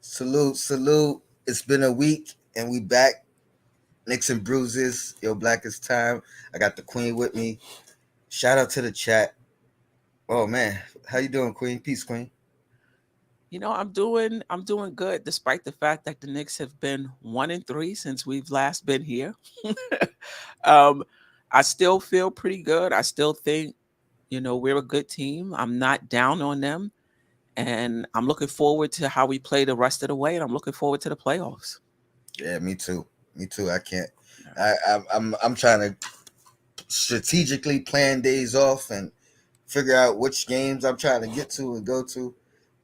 Salute, salute. It's been a week and we back. Knicks and bruises. Yo, black is time. I got the queen with me. Shout out to the chat. Oh man, how you doing, Queen? Peace, Queen. I'm doing good despite the fact that the Knicks have been 1-3 since we've last been here. um, I still feel pretty good. I still think, we're a good team. I'm not down on them. And I'm looking forward to how we play the rest of the way, and I'm looking forward to the playoffs. Yeah, me too. Me too. I can't. Yeah. I'm trying to strategically plan days off and figure out which games I'm trying to get to and go to.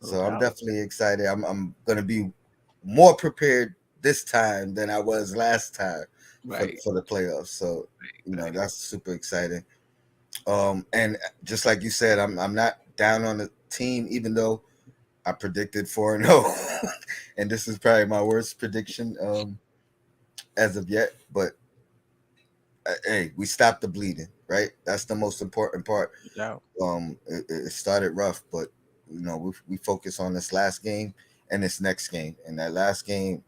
No So I'm doubt. definitely excited. I'm gonna be more prepared this time than I was last time Right. for the playoffs. So Right. that's super exciting. And just like you said, I'm not down on the team, even though I predicted 4-0, and this is probably my worst prediction as of yet. But hey, we stopped the bleeding, right? That's the most important part. No doubt. It started rough, but we focus on this last game and this next game, and that last game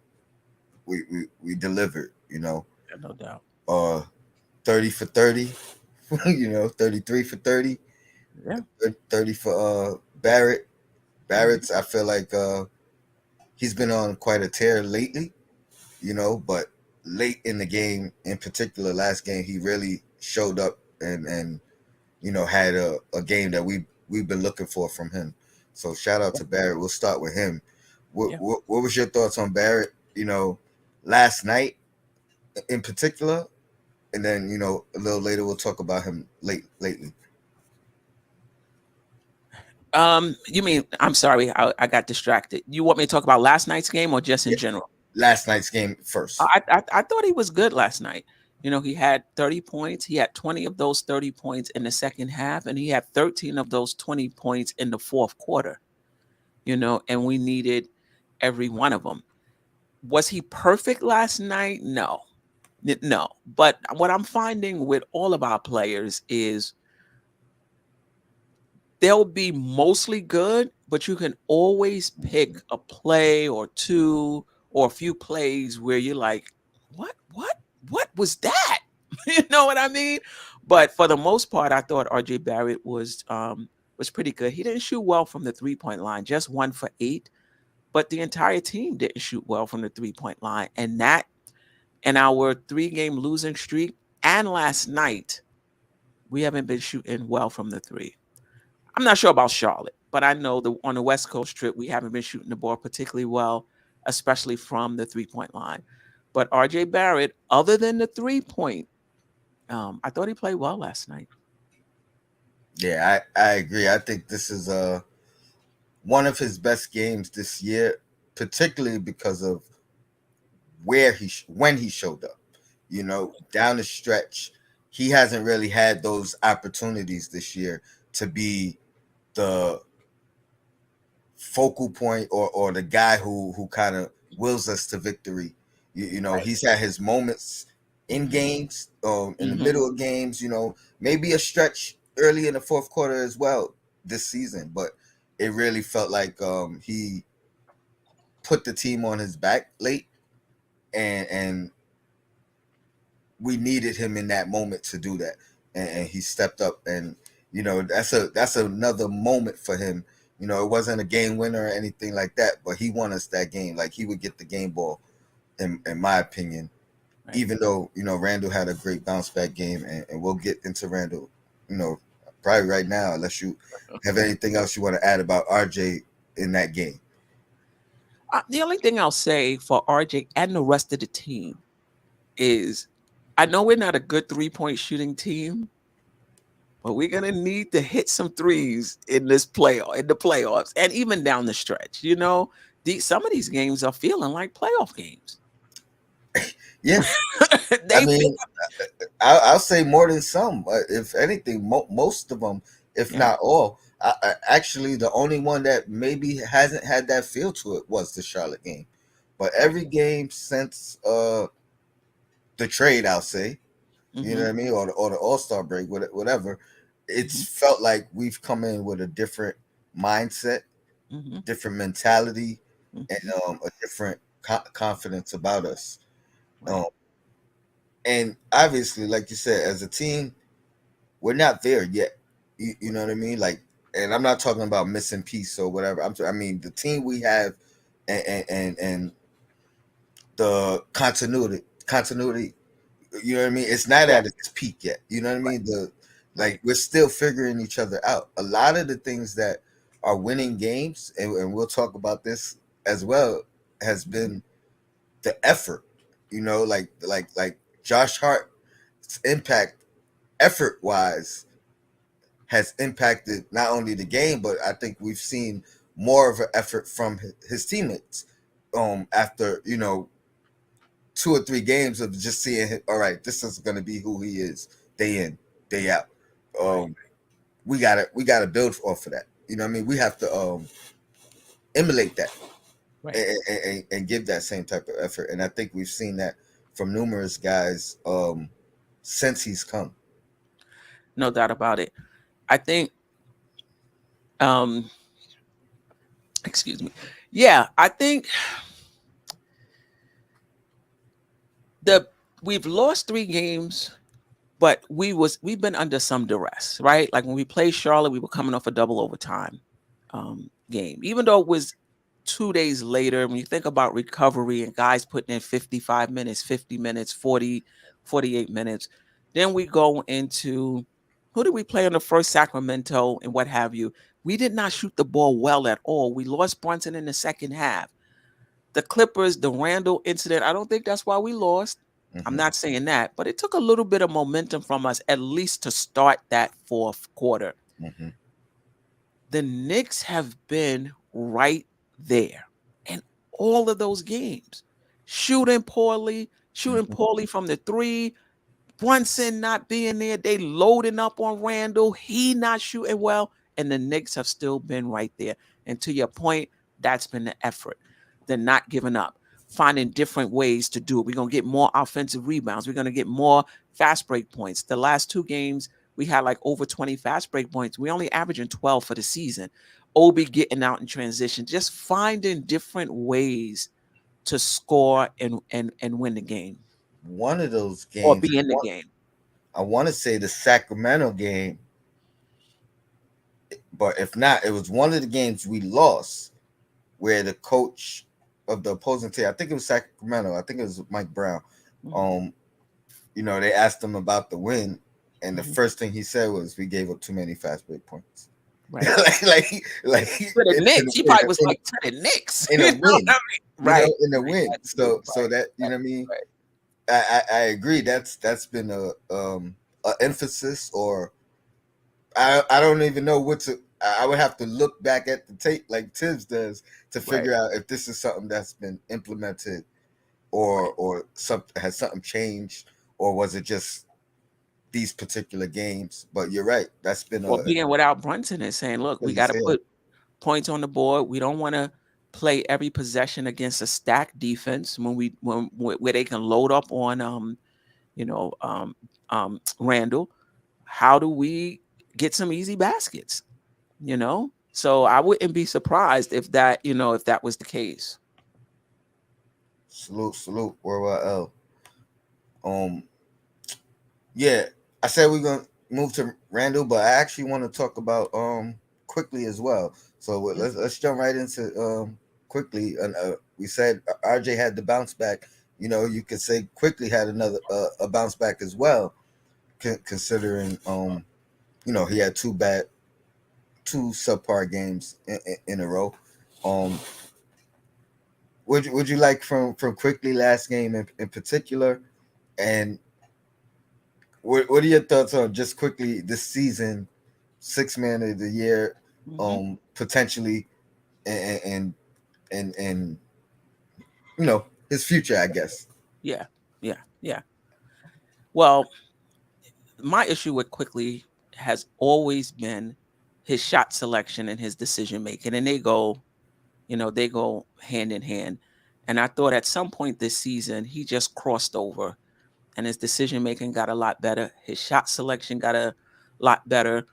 we delivered. Yeah, no doubt. Uh, 30 for 30. 33 for 30. Yeah. 30 for Barrett. Barrett's, I feel like he's been on quite a tear lately, but late in the game, in particular, last game, he really showed up and had a game that we've been looking for from him. So shout out Yeah. to Barrett. We'll start with him. What Yeah. what, what was your thoughts on Barrett? Last night in particular, and then a little later we'll talk about him lately. You mean, I'm sorry, I got distracted. You want me to talk about last night's game or just in Yeah, general? last night's game first. I thought he was good last night. He had 30 points. He had 20 of those 30 points in the second half, and he had 13 of those 20 points in the fourth quarter. And we needed every one of them. Was he perfect last night? No. No. But what I'm finding with all of our players is they'll be mostly good, but you can always pick a play or two or a few plays where you're like, what was that? You know what I mean? But for the most part, I thought RJ Barrett was pretty good. He didn't shoot well from the 3-point line, just 1 for 8. But the entire team didn't shoot well from the 3-point line. And that in our 3-game losing streak and last night, we haven't been shooting well from the three. I'm not sure about Charlotte, but I know on the West Coast trip, we haven't been shooting the ball particularly well, especially from the 3-point line. But RJ Barrett, other than the 3-point, I thought he played well last night. Yeah, I agree. I think this is one of his best games this year, particularly because of when he showed up. Down the stretch, he hasn't really had those opportunities this year to be the focal point or the guy who kind of wills us to victory. Right. He's had his moments in Hmm. games, in the Hmm. middle of games. Maybe a stretch early in the fourth quarter as well this season, but it really felt like he put the team on his back late, and we needed him in that moment to do that, and he stepped up, and that's another moment for him. It wasn't a game winner or anything like that, but he won us that game. Like he would get the game ball, in my opinion. Right. Even though Randall had a great bounce back game, and we'll get into Randall, you know, probably right now, unless you have anything else you want to add about RJ in that game. The only thing I'll say for RJ and the rest of the team is I know we're not a good 3-point shooting team, but we're gonna need to hit some threes in the playoffs, and even down the stretch. Some of these games are feeling like playoff games. Yeah, I They feel, mean, I'll say more than some. If anything, most of them, if yeah, not all. Actually, the only one that maybe hasn't had that feel to it was the Charlotte game. But right. every game since the trade, I'll say, you know Hmm. what I mean, or the All Star break, whatever, it's Hmm. felt like we've come in with a different mindset, Hmm. different mentality. and Mhm. a different confidence about us. Um, Right. and obviously, like you said, as a team, we're not there yet. You know Right. what I mean? Like, and I'm not talking about missing piece or whatever. I mean the team we have, and the continuity. You know what I mean? It's not Yeah. at its peak yet. You know what I Right. mean? The Right. like we're still figuring each other out. A lot of the things that are winning games, and we'll talk about this as well, has Mhm. been the effort. You know, like Josh Hart's impact effort wise has impacted not only the game, but I think we've seen more of an effort from his teammates. After 2 or 3 games of just seeing him, all right, this is going to be who he is day in, day out. Right. Um, we gotta build off of that. You know what I mean? We have to emulate that Right. and give that same type of effort. And I think we've seen that from numerous guys since he's come. No doubt about it. I think um excuse me. Yeah, I think the we've lost 3 games, but we've been under some duress, right? Like when we played Charlotte, we were coming off a double overtime game. Even though it was 2 days later, when you think about recovery and guys putting in 55 minutes, 50 minutes, 40, 48 minutes, then we go into who did we play on the first Sacramento and what have you? We did not shoot the ball well at all. We lost Brunson in the second half. The Clippers, the Randall incident, I don't think that's why we lost. I'm Hmm. not saying that, but it took a little bit of momentum from us at least to start that fourth quarter. Hmm. The Knicks have been right there in all of those games. Shooting Hmm. poorly from the three, Brunson not being there. They loading up on Randall. He not shooting well. And the Knicks have still been right there. And to your point, that's been the effort. They're not giving up, finding different ways to do it. We're going to get more offensive rebounds. We're going to get more fast break points. The last 2 games, we had like over 20 fast break points. We only averaging 12 for the season. Obi getting out in transition, just finding different ways to score and win the game One of those or games, be in the game. I want to say the Sacramento game, but if not, it was one of the games we lost where the coach of the opposing team, I think it was Sacramento, I think it was Mike Brown. Mhm, Um, they asked him about the win, and the mhm. first thing he said was, "We gave up too many fast break points." Right. Like For the in, in, Knicks, he in, probably was in, like to the Knicks. in You a know what I win, mean? Right. in a Right. win. That's true. So that Right. what I mean. Right. I agree. That's been a emphasis, or I don't even know what to. I would have to look back at the tape like Tibbs does to Right. figure out if this is something that's been implemented, Right. or something changed, or was it just these particular games? But you're right. That's been Well, a being without Brunson and saying, look, we got Achilles to heel. put points on the board. We don't want to play every possession against a stacked defense where they can load up on you know Randall. How do we get some easy baskets? So I wouldn't be surprised if that was the case. Salute, worldwide L. Um, yeah, I said we're gonna move to Randall, but I actually want to talk about quickly as well. So Yeah. let's jump right into quickly. And we said RJ had the bounce back. You could say quickly had another a bounce back as well, considering he had two subpar games in a row. Um, would you like from quickly last game in particular, and what are your thoughts on just quickly this season, 6 man of the year, Hmm. potentially, and and his future, I guess. Yeah. Yeah. Yeah. Well, my issue with Quickly has always been his shot selection and his decision making, and they go hand in hand. And I thought at some point this season he just crossed over, and his decision making got a lot better. His shot selection got a lot better.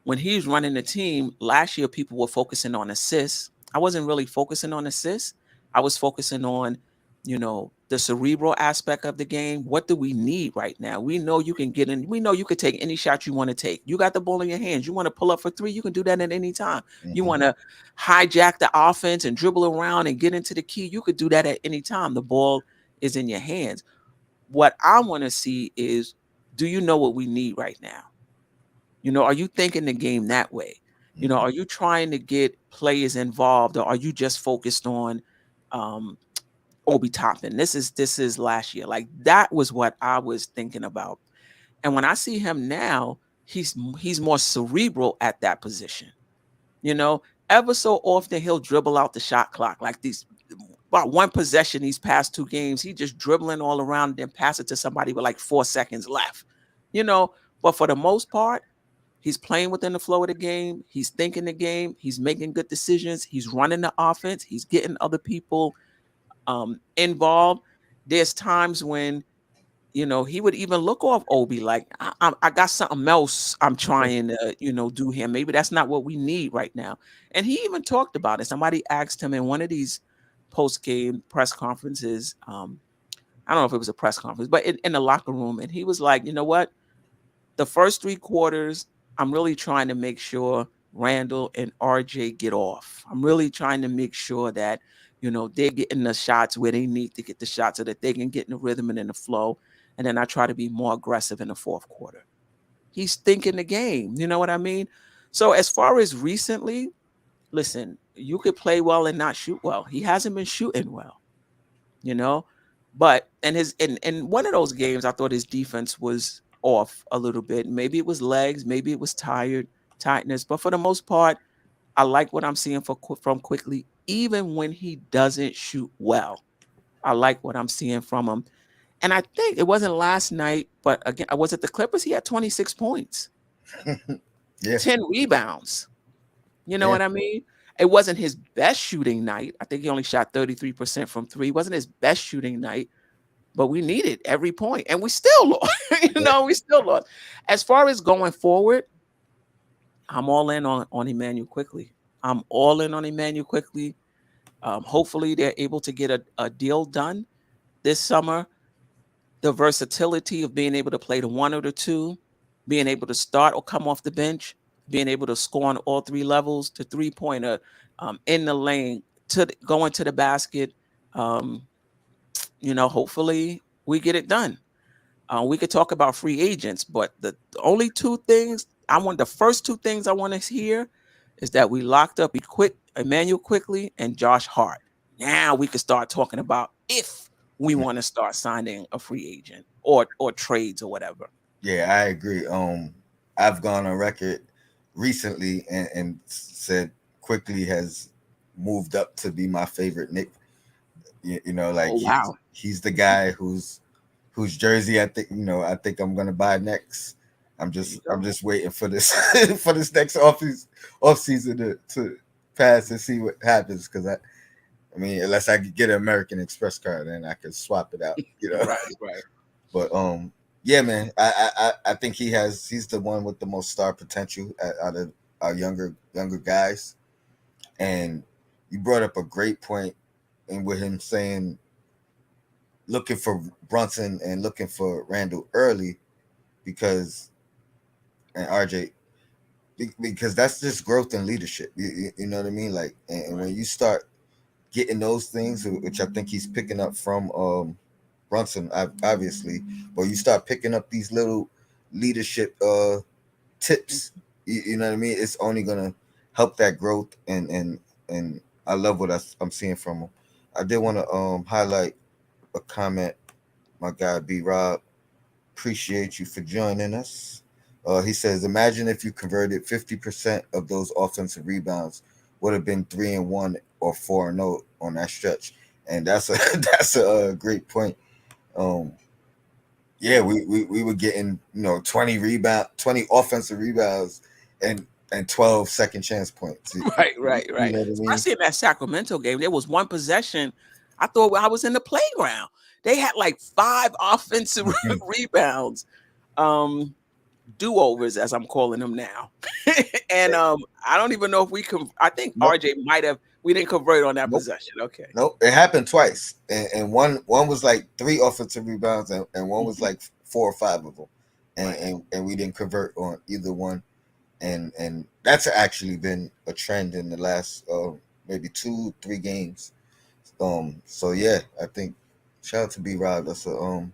When he's running the team last year, people were focusing on assists. I wasn't really focusing on assists. I was focusing on, the cerebral aspect of the game. What do we need right now? We know you can get in. We know you could take any shot you want to take. You got the ball in your hands. You want to pull up for three, you can do that at any time. You Mm-hmm. want to hijack the offense and dribble around and get into the key, you could do that at any time. The ball is in your hands. What I want to see is, do you know what we need right now? Are you thinking the game that way? Mm-hmm. Are you trying to get players involved, or are you just focused on um Obi Toppin? This is last year. Like, that was what I was thinking about. And when I see him now, he's more cerebral at that position. You know, ever so often he'll dribble out the shot clock. Like, these about one possession these past two games, he just dribbling all around and then pass it to somebody with like 4 seconds left. You know, but for the most part, he's playing within the flow of the game. He's thinking the game. He's making good decisions. He's running the offense. He's getting other people involved. There's times when he would even look off Obi like, I got something else I'm trying to do here. Maybe that's not what we need right now. And he even talked about it. Somebody asked him in one of these post game press conferences. I don't know if it was a press conference, but in the locker room, and he was like, you know what? The first three quarters, I'm really trying to make sure Randle and RJ get off. I'm really trying to make sure that, they're getting the shots where they need to get the shots so that they can get in the rhythm and in the flow. And then I try to be more aggressive in the fourth quarter. He's thinking the game. You know what I mean? So as far as recently, listen, you could play well and not shoot well. He hasn't been shooting well, you know. But in one of those games, I thought his defense was off a little bit. Maybe it was legs, maybe it was tightness. But for the most part, I like what I'm seeing from Quickley, even when he doesn't shoot well. I like what I'm seeing from him. And I think it wasn't last night, but again, was it the Clippers? He had 26 points, Yeah. 10 rebounds. You know Yeah. what I mean? It wasn't his best shooting night. I think he only shot 33% from three. It wasn't his best shooting night, but we needed every point, and we still lost. We still lost. As far as going forward, I'm all in on Immanuel Quickley. I'm all in on Immanuel Quickley. Hopefully, they're able to get a deal done this summer. The versatility of being able to play the one or the two, being able to start or come off the bench, being able to score on all three levels, to three-pointer, in the lane, going to the basket. Um, hopefully we get it done. We could talk about free agents, but the only the first two things I want to hear is that we locked up Immanuel Quickley and Josh Hart. Now we could start talking about if we want to start signing a free agent or trades or whatever. Yeah, I agree. I've gone on record recently and said Quickly has moved up to be my favorite Nick. Like Oh wow. he's the guy whose jersey I think I'm gonna buy next. I'm There you just go. waiting for this for this next off season to pass and see what happens, because I mean, unless I could get an American Express card, then I could swap it out. Right, right. But yeah, man, I think he's the one with the most star potential out of our younger guys. And you brought up a great point, and with him saying looking for Brunson and looking for Randall early, because and RJ, because that's just growth and leadership. You know what I mean? Like, and Right. when you start getting those things, which I think he's picking up from Brunson, obviously, but you start picking up these little leadership tips. You know what I mean? It's only gonna help that growth, and I love what I'm seeing from him. I did want to highlight a comment. My guy B Rob, appreciate you for joining us. He says, imagine if you converted 50% of those offensive rebounds, would have been 3-1 or 4-0 on that stretch. And that's a that's a great point. Um, yeah, we were getting 20 offensive rebounds and 12 second chance points. Right, You right, right. know what I mean? Especially in that Sacramento game, there was one possession. I thought I was in the playground. They had like 5 offensive rebounds, um, do-overs, as I'm calling them now. And I don't even know if we can. I think No, RJ might have We didn't convert on that Nope. possession. Okay. Nope. It happened twice, and one was like 3 offensive rebounds, and one was Mhm. like 4 or 5 of them, and Right. and we didn't convert on either one, and that's actually been a trend in the last maybe 2-3 games. So yeah, I think shout out to B Rob. That's a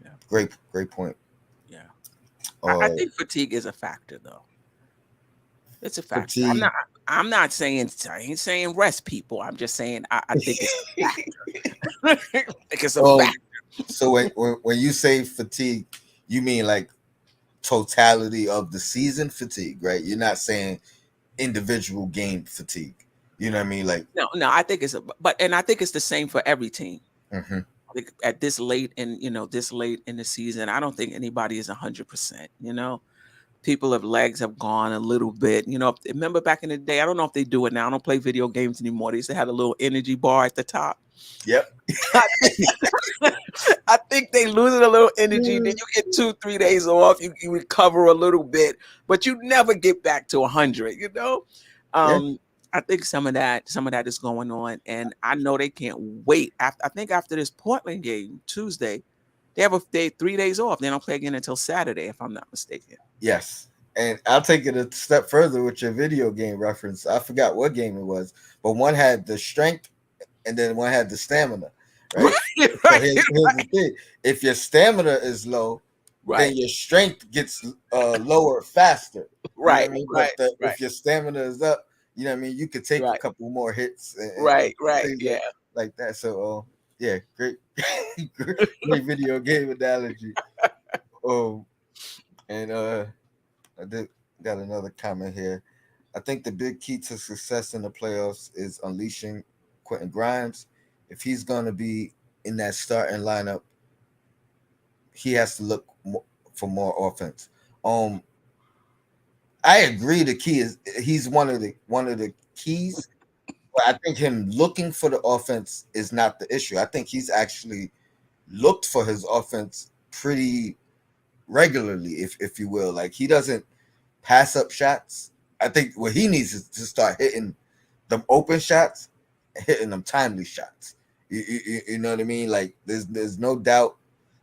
Yeah. great point. Yeah. I Uh, think fatigue is a factor, though. It's a factor. I'm fatigue. not. I'm not saying. I ain't saying rest people. I'm just saying. I think it's a factor. I think it's a um, factor. so when you say fatigue, you mean like totality of the season fatigue, right? You're not saying individual game fatigue. You know what I mean? Like, No, no. I think it's a. But and I think it's the same for every team. hmm I think at this late in this late in the season, I don't think anybody is 100%. People of legs have gone a little bit. Remember back in the day, I don't know if they do it now. I don't play video games anymore. They used to have a little energy bar at the top. yep. I think, I think they losing a little energy. Then you get 2-3 days off. You recover a little bit, but you never get back to 100. Yeah. Um, I think some of that is going on, and I know they can't wait. I think after this Portland game Tuesday, they have 3 days off. They don't play again until Saturday, if I'm not mistaken. Yes. And I'll take it a step further with your video game reference. I forgot what game it was, but one had the strength and then one had the stamina, right? Right, So right, here's the thing: if your stamina is low, then right, your strength gets lower faster. You know right, what I mean? right, right, If your stamina is up, you know what I mean. You could take a right, couple more hits and right, right. things Yeah. like that. So, yeah, great, great video game analogy. Um, and I did got another comment here. I think the big key to success in the playoffs is unleashing Quentin Grimes. If he's going to be in that starting lineup, he has to look for more offense. Um, I agree. The key is he's one of the keys, but I think him looking for the offense is not the issue. I think he's actually looked for his offense pretty regularly, if you will. Like he doesn't pass up shots. I think what he needs is to start hitting them open shots, hitting them timely shots. You know what I mean? Like there's no doubt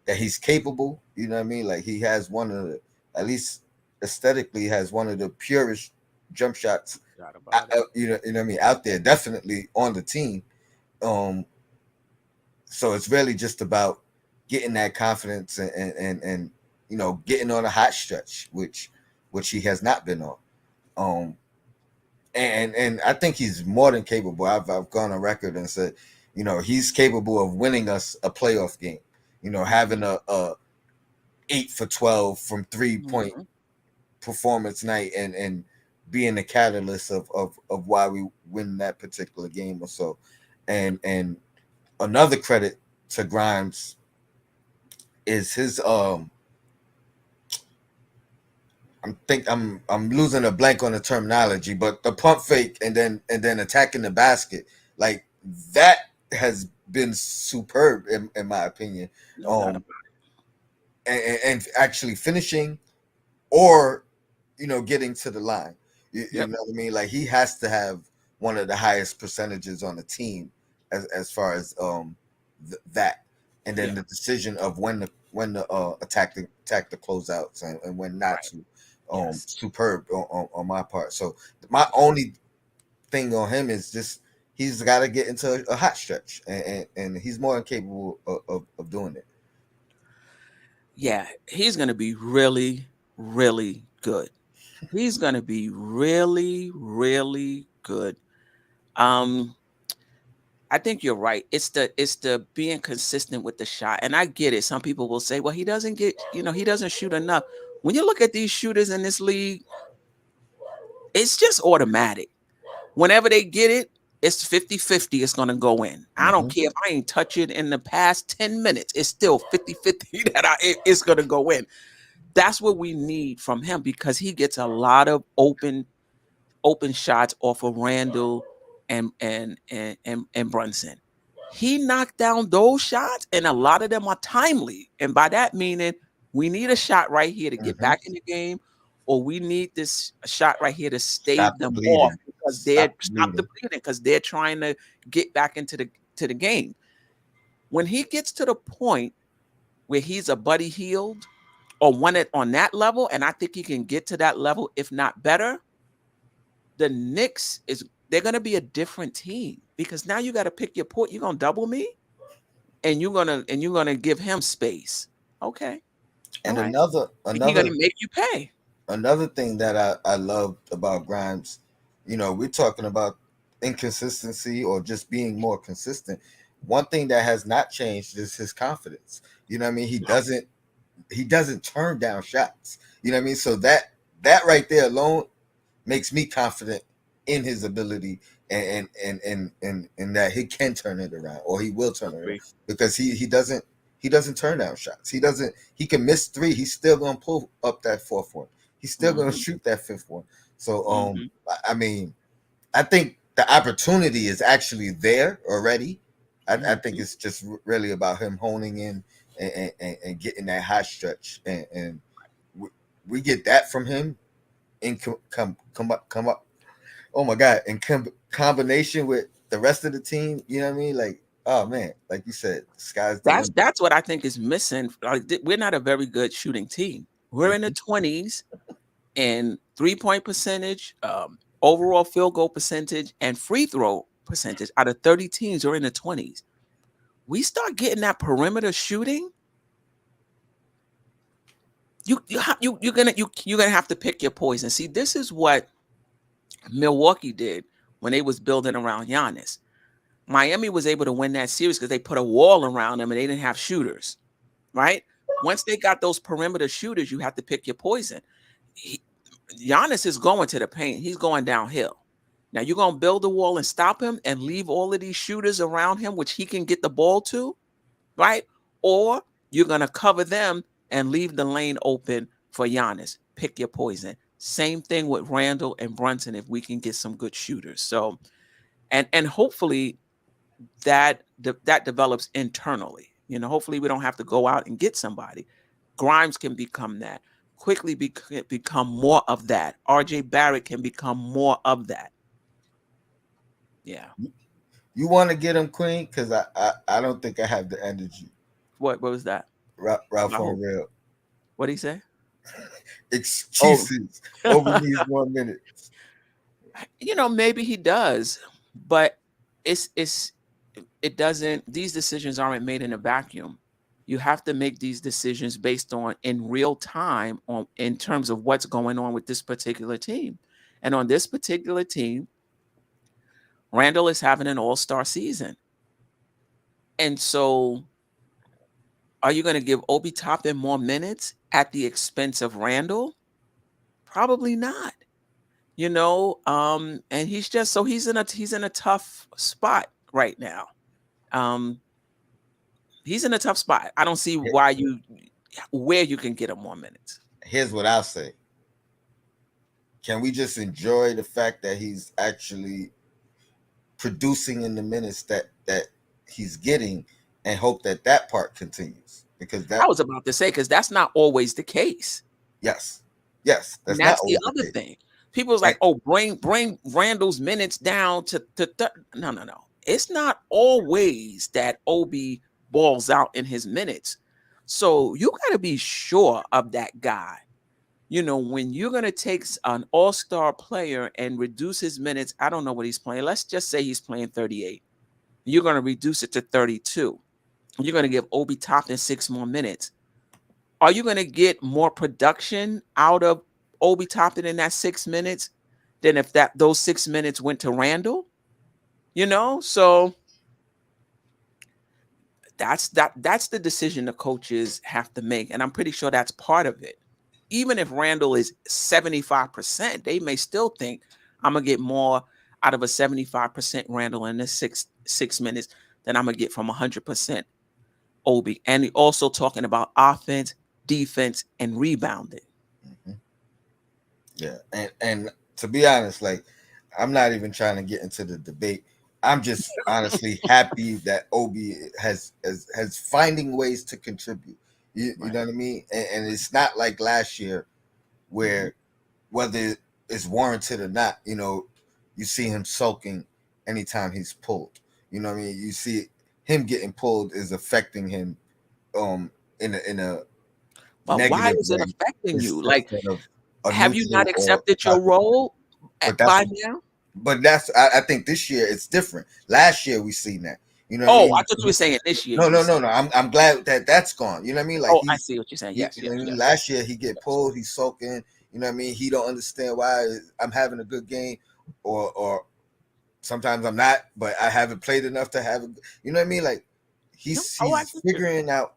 that he's capable. You know what I mean? Like he has one of the, at least aesthetically, has one of the purest jump shots. Forgot about it. You know what I mean? Out there, definitely on the team. Um, so it's really just about getting that confidence and getting on a hot stretch, which he has not been on. Um, and I think he's more than capable. I've gone on record and said, he's capable of winning us a playoff game. Having a 8 for 12 from 3 point Mhm. performance night and being the catalyst of why we win that particular game or so. And another credit to Grimes is his I'm losing a blank on the terminology, but the pump fake and then attacking the basket, like that has been superb in my opinion. No doubt Um, about and actually finishing or getting to the line. You, it. you Yep. know what I mean? Like he has to have one of the highest percentages on the team as far as that, and then Yeah. the decision of when to attack the closeouts and when not Right. to. Yes. Superb on my part. So my only thing on him is just he's got to get into a hot stretch, and he's more than capable of doing it. Yeah. He's gonna be really, really good. He's gonna be really, really good. Um, I think you're right. It's the being consistent with the shot. And I get it. Some people will say, well, he doesn't shoot enough. When you look at these shooters in this league, it's just automatic. Whenever they get it, it's 50-50. It's going to go in. I don't Hmm. care if I ain't touch it in the past 10 minutes. It's still 50-50 that it's going to go in. That's what we need from him because he gets a lot of open shots off of Randall and Brunson. He knocked down those shots, and a lot of them are timely. And by that meaning, we need a shot right here to get Hmm. back in the game, or we need this shot right here to stave Stop the them off bleeding. because they're Stop the stop the bleeding. bleeding because they're trying to get back into the game. When he gets to the point where he's a Buddy Hield or won it on that level, and I think he can get to that level, if not better, the Knicks they're gonna be a different team because now you got to pick your point. You're gonna double me, and you're gonna give him space. Okay, all And right. He's gonna make you pay. another thing that I loved about Grimes, we're talking about inconsistency or just being more consistent. One thing that has not changed is his confidence. You know what I mean? He doesn't turn down shots. You know what I mean? So that right there alone makes me confident in his ability and that he can turn it around or he will turn it around Agree. because he doesn't turn down shots. He can miss three. He's still gonna pull up that fourth one. He's still gonna Mm-hmm. shoot that fifth one. So Mm-hmm. I mean, I think the opportunity is actually there already. I think Mm-hmm. it's just really about him honing in and getting that high stretch and we get that from him in come up. Oh my god! In combination with the rest of the team, you know what I mean? Like, oh man, like you said, the sky's the That's limit. that's what I think is missing. Like, we're not a very good shooting team. We're in the Mhm. 20s in 3-point percentage, overall field goal percentage, and free throw percentage. Out of 30 teams, we're in the 20s. We start getting that perimeter shooting. You're gonna have to pick your poison. See, this is what Milwaukee did when they was building around Giannis. Miami was able to win that series because they put a wall around them and they didn't have shooters, right? Once they got those perimeter shooters, you have to pick your poison. He, Giannis is going to the paint. He's going downhill. Now you're gonna build a wall and stop him and leave all of these shooters around him, which he can get the ball to, right? Or you're gonna cover them and leave the lane open for Giannis. Pick your poison. Same thing with Randle and Brunson if we can get some good shooters. So and hopefully that develops internally. Hopefully we don't have to go out and get somebody. Grimes can become that. Quickly become more of that. RJ Barrett can become more of that. Yeah. You want to get him, Queen? Because I don't think I have the energy. What was that? Ralph I on hope. real What did he say? Oh, excuses. Obi needs 1 minute. maybe he does, but it's it doesn't. These decisions aren't made in a vacuum. You have to make these decisions based on in real time on in terms of what's going on with this particular team. And on this particular team, Randall is having an all-star season. And so are you going to give Obi Toppin more minutes at the expense of Randall? Probably not. And he's in a tough spot right now. Um, he's in a tough spot. I don't see where you can get him more minutes. Here's what I'll say. Can we just enjoy the fact that he's actually producing in the minutes that he's getting and hope that part continues? Because I that was about to say because that's not always the case. yes, And that's not that's the always the other case. thing. People's And like, oh, bring Randall's minutes down to no, no, no. It's not always that Obi balls out in his minutes. So you got to be sure of that guy. When you're going to take an all-star player and reduce his minutes, I don't know what he's playing. Let's just say he's playing 38. You're going to reduce it to 32. You're going to give Obi Toppin 6 more minutes. Are you going to get more production out of Obi Toppin in that 6 minutes than if those 6 minutes went to Randall? So that's the decision the coaches have to make, and I'm pretty sure that's part of it. Even if Randall is 75%, they may still think I'm gonna get more out of a 75% Randall in this six minutes than I'm gonna get from 100% Obi. And also talking about offense, defense, and rebounding. mhm. Yeah, and to be honest, like I'm not even trying to get into the debate. I'm just honestly happy that Obi has finding ways to contribute. You Right. know what I mean? And it's not like last year Mhm. where whether it's warranted or not, you see him sulking anytime he's pulled. You know what I mean? You see him getting pulled is affecting him in a But why negative is it way affecting you? Like, instead of a have you not neutral or accepted your positive. role But that's by now? but that's I think this year it's different. Last year we seen that. You know what I Oh, I mean? thought you were saying this year No, you no, see. no, no. I'm glad that that's gone. You know what I mean? Like Oh, I see what you're saying. Yes, you know yes, what I mean? yes, Last year he get yes. pulled, he's sulking. You know what I mean? He don't understand why I'm having a good game, or sometimes I'm not, but I haven't played enough to have. You know what I mean? Like No, oh, I he's get you. figuring out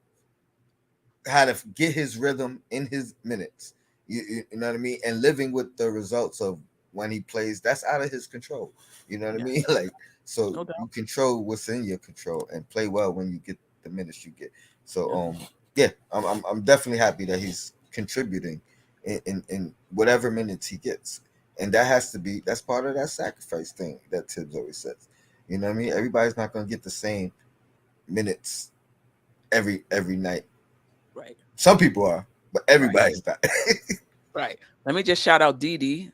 how to get his rhythm in his minutes. You know what I mean? And living with the results of when he plays, that's out of his control. You know what I Yes, mean? Like, so no you doubt. control what's in your control and play well when you get the minutes you get. So Yeah, yeah, I'm definitely happy that he's contributing in whatever minutes he gets. And that's part of that sacrifice thing that Tibbs always says. You know what I mean? Everybody's not gonna get the same minutes every night. right, Some people are, but right, everybody's not. right. Let me just shout out Didi.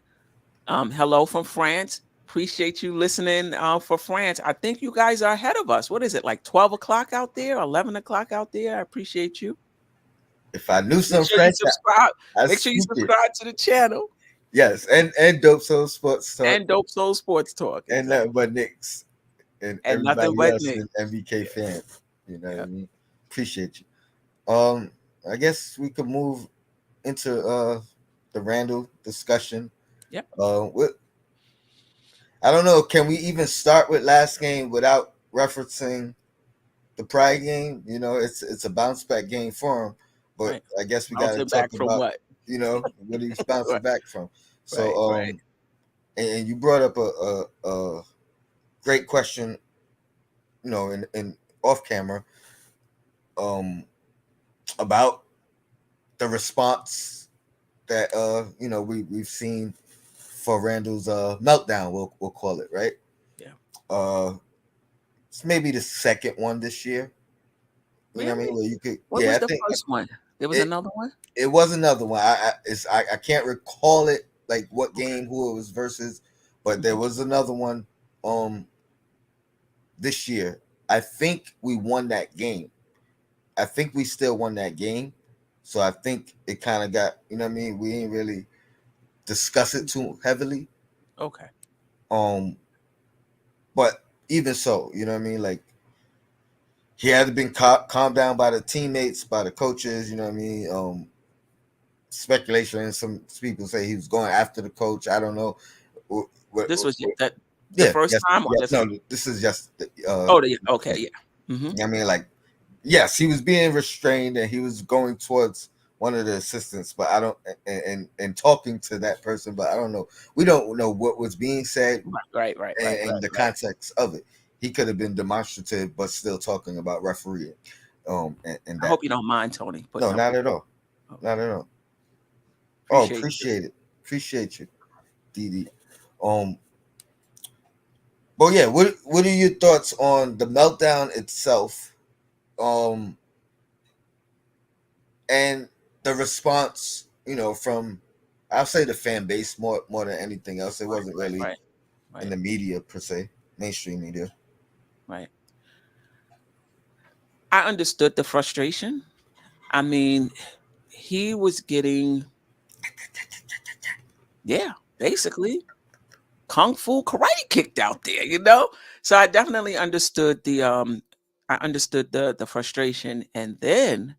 Hello from France. Appreciate you listening for France. I think you guys are ahead of us. What is it, like 12 o'clock out there, 11 o'clock out there? I appreciate you. If I knew Make some sure you French, subscribe. I Make sure you speak it. subscribe to the channel Yes, and Dope Soul Sports Talk and Dope Soul Sports Talk. and nothing Exactly. but Knicks and And nothing everybody but else Nick. in MBK Yeah, fan. You know what I yeah, mean? Appreciate you. I guess we could move into the Randall discussion. yep. What I don't know. Can we even start with last game without referencing the Pride game? It's a bounce back game for him, but Right. I guess we got to Bouncing back talk from about what? what he's bouncing Right, back from. So right, right. and you brought up a great question, in off camera, um, about the response that we've seen for Randall's meltdown. We'll call it, right. Yeah. Uh, it's maybe the second one this year. You know what I mean? Really? Where you could, What yeah, was I the think first one? There was it another one? it was another one. I can't recall it, like what Okay. game, who it was versus, but there Mhm. was another one um this year. I think we won that game. I think we still won that game. So I think it kind of got, what I mean, we ain't really discuss it too heavily. Okay. Um, but even so, you know what I mean? Like he had to been calmed down by the teammates, by the coaches. You know what I mean? Speculation. Some people say he was going after the coach. I don't know. What, This was what, that the yeah, first yes, time or yeah. this. No, this is just. Oh, okay, yeah. I mean, like, yes, he was being restrained and he was going towards one of the assistants, but I don't, and talking to that person, but I don't know. We don't know what was being said and the Right. context of it. He could have been demonstrative, but still talking about refereeing, and I that. hope you don't mind, Tony, No, putting up not with at all. oh, Not at all. Oh, appreciate you. appreciate it. Appreciate you, Didi. Um, but yeah, what are your thoughts on the meltdown itself? Um, and the response, from I'll say the fan base more than anything else. It wasn't really Right, in right, the media per se, mainstream media. right. I understood the frustration. I mean, he was getting, yeah, basically kung fu karate kicked out there. So I definitely understood the frustration. And then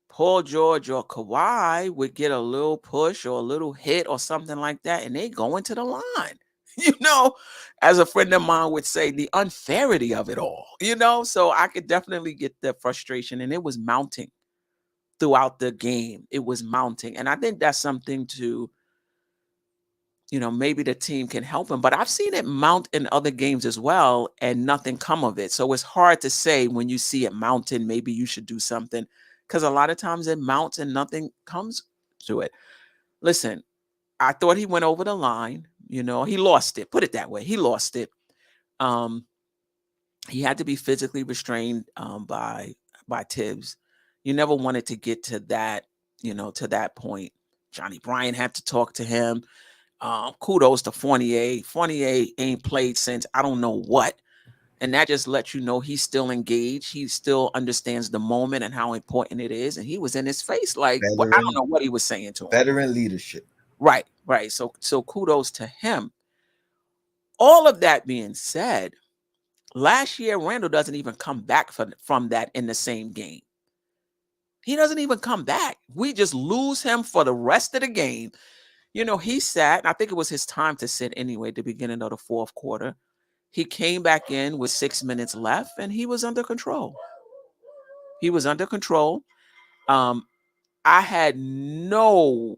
Paul George or Kawhi would get a little push or a little hit or something like that, and they go into the line. You know, as a friend of mine would say, the unfairity of it all. So I could definitely get the frustration, and it was mounting throughout the game. It was mounting. And I think that's something to, maybe the team can help him. But I've seen it mount in other games as well and nothing come of it. So it's hard to say when you see it mounting, maybe you should do something because a lot of times it mounts and nothing comes to it. Listen, I thought he went over the line. He lost it. Put it that way. He lost it. Um, he had to be physically restrained by Tibbs. You never wanted to get to that, to that point. Johnny Bryant had to talk to him. Kudos to Fournier. Fournier ain't played since I don't know what. And that just lets you know he's still engaged. He still understands the moment and how important it is. And he was in his face like, well, I don't know what he was saying to him. Veteran leadership. Right. So kudos to him. All of that being said, last year, Randle doesn't even come back from that in the same game. He doesn't even come back. We just lose him for the rest of the game. He sat, and I think it was his time to sit anyway at the beginning of the fourth quarter. He came back in with 6 minutes left, and he was under control. I had no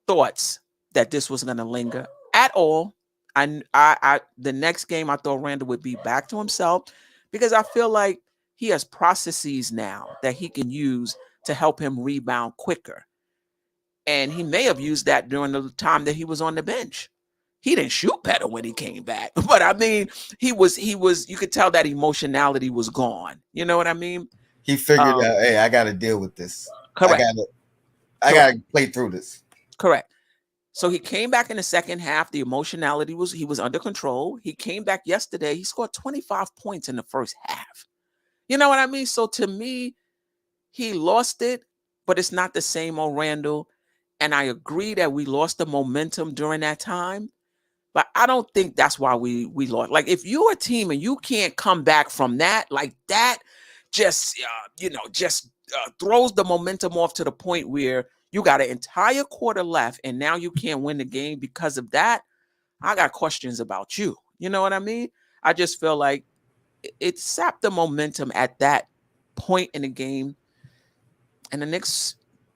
thoughts that this was going to linger at all. The next game, I thought Randle would be back to himself because I feel like he has processes now that he can use to help him rebound quicker. And he may have used that during the time that he was on the bench. He didn't shoot better when he came back, but I mean, he was, you could tell that emotionality was gone. You know what I mean? He figured out, hey, I got to deal with this. Correct. I got to play through this. Correct. So he came back in the second half. The emotionality he was under control. He came back yesterday. He scored 25 points in the first half. You know what I mean? So to me, he lost it, but it's not the same old Randle. And I agree that we lost the momentum during that time, but I don't think that's why we lost. Like if you're a team and you can't come back from that, like that just, throws the momentum off to the point where you got an entire quarter left and now you can't win the game because of that. I got questions about you. You know what I mean? I just feel like it sapped the momentum at that point in the game, and the Knicks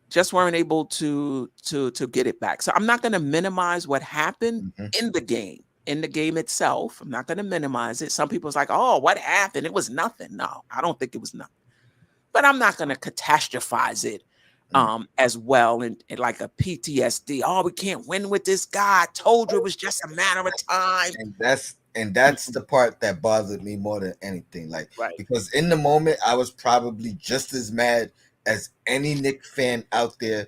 just weren't able to get it back. So I'm not going to minimize what happened in the game itself. I'm not going to minimize it. Some people's like, oh, what happened? It was nothing. No, I don't think it was nothing. But I'm not going to catastrophize it as well and like a PTSD. Oh, we can't win with this guy. I told you it was just a matter of time. And that's the part that bothered me more than anything. Like, because in the moment, I was probably just as mad as any Knicks fan out there,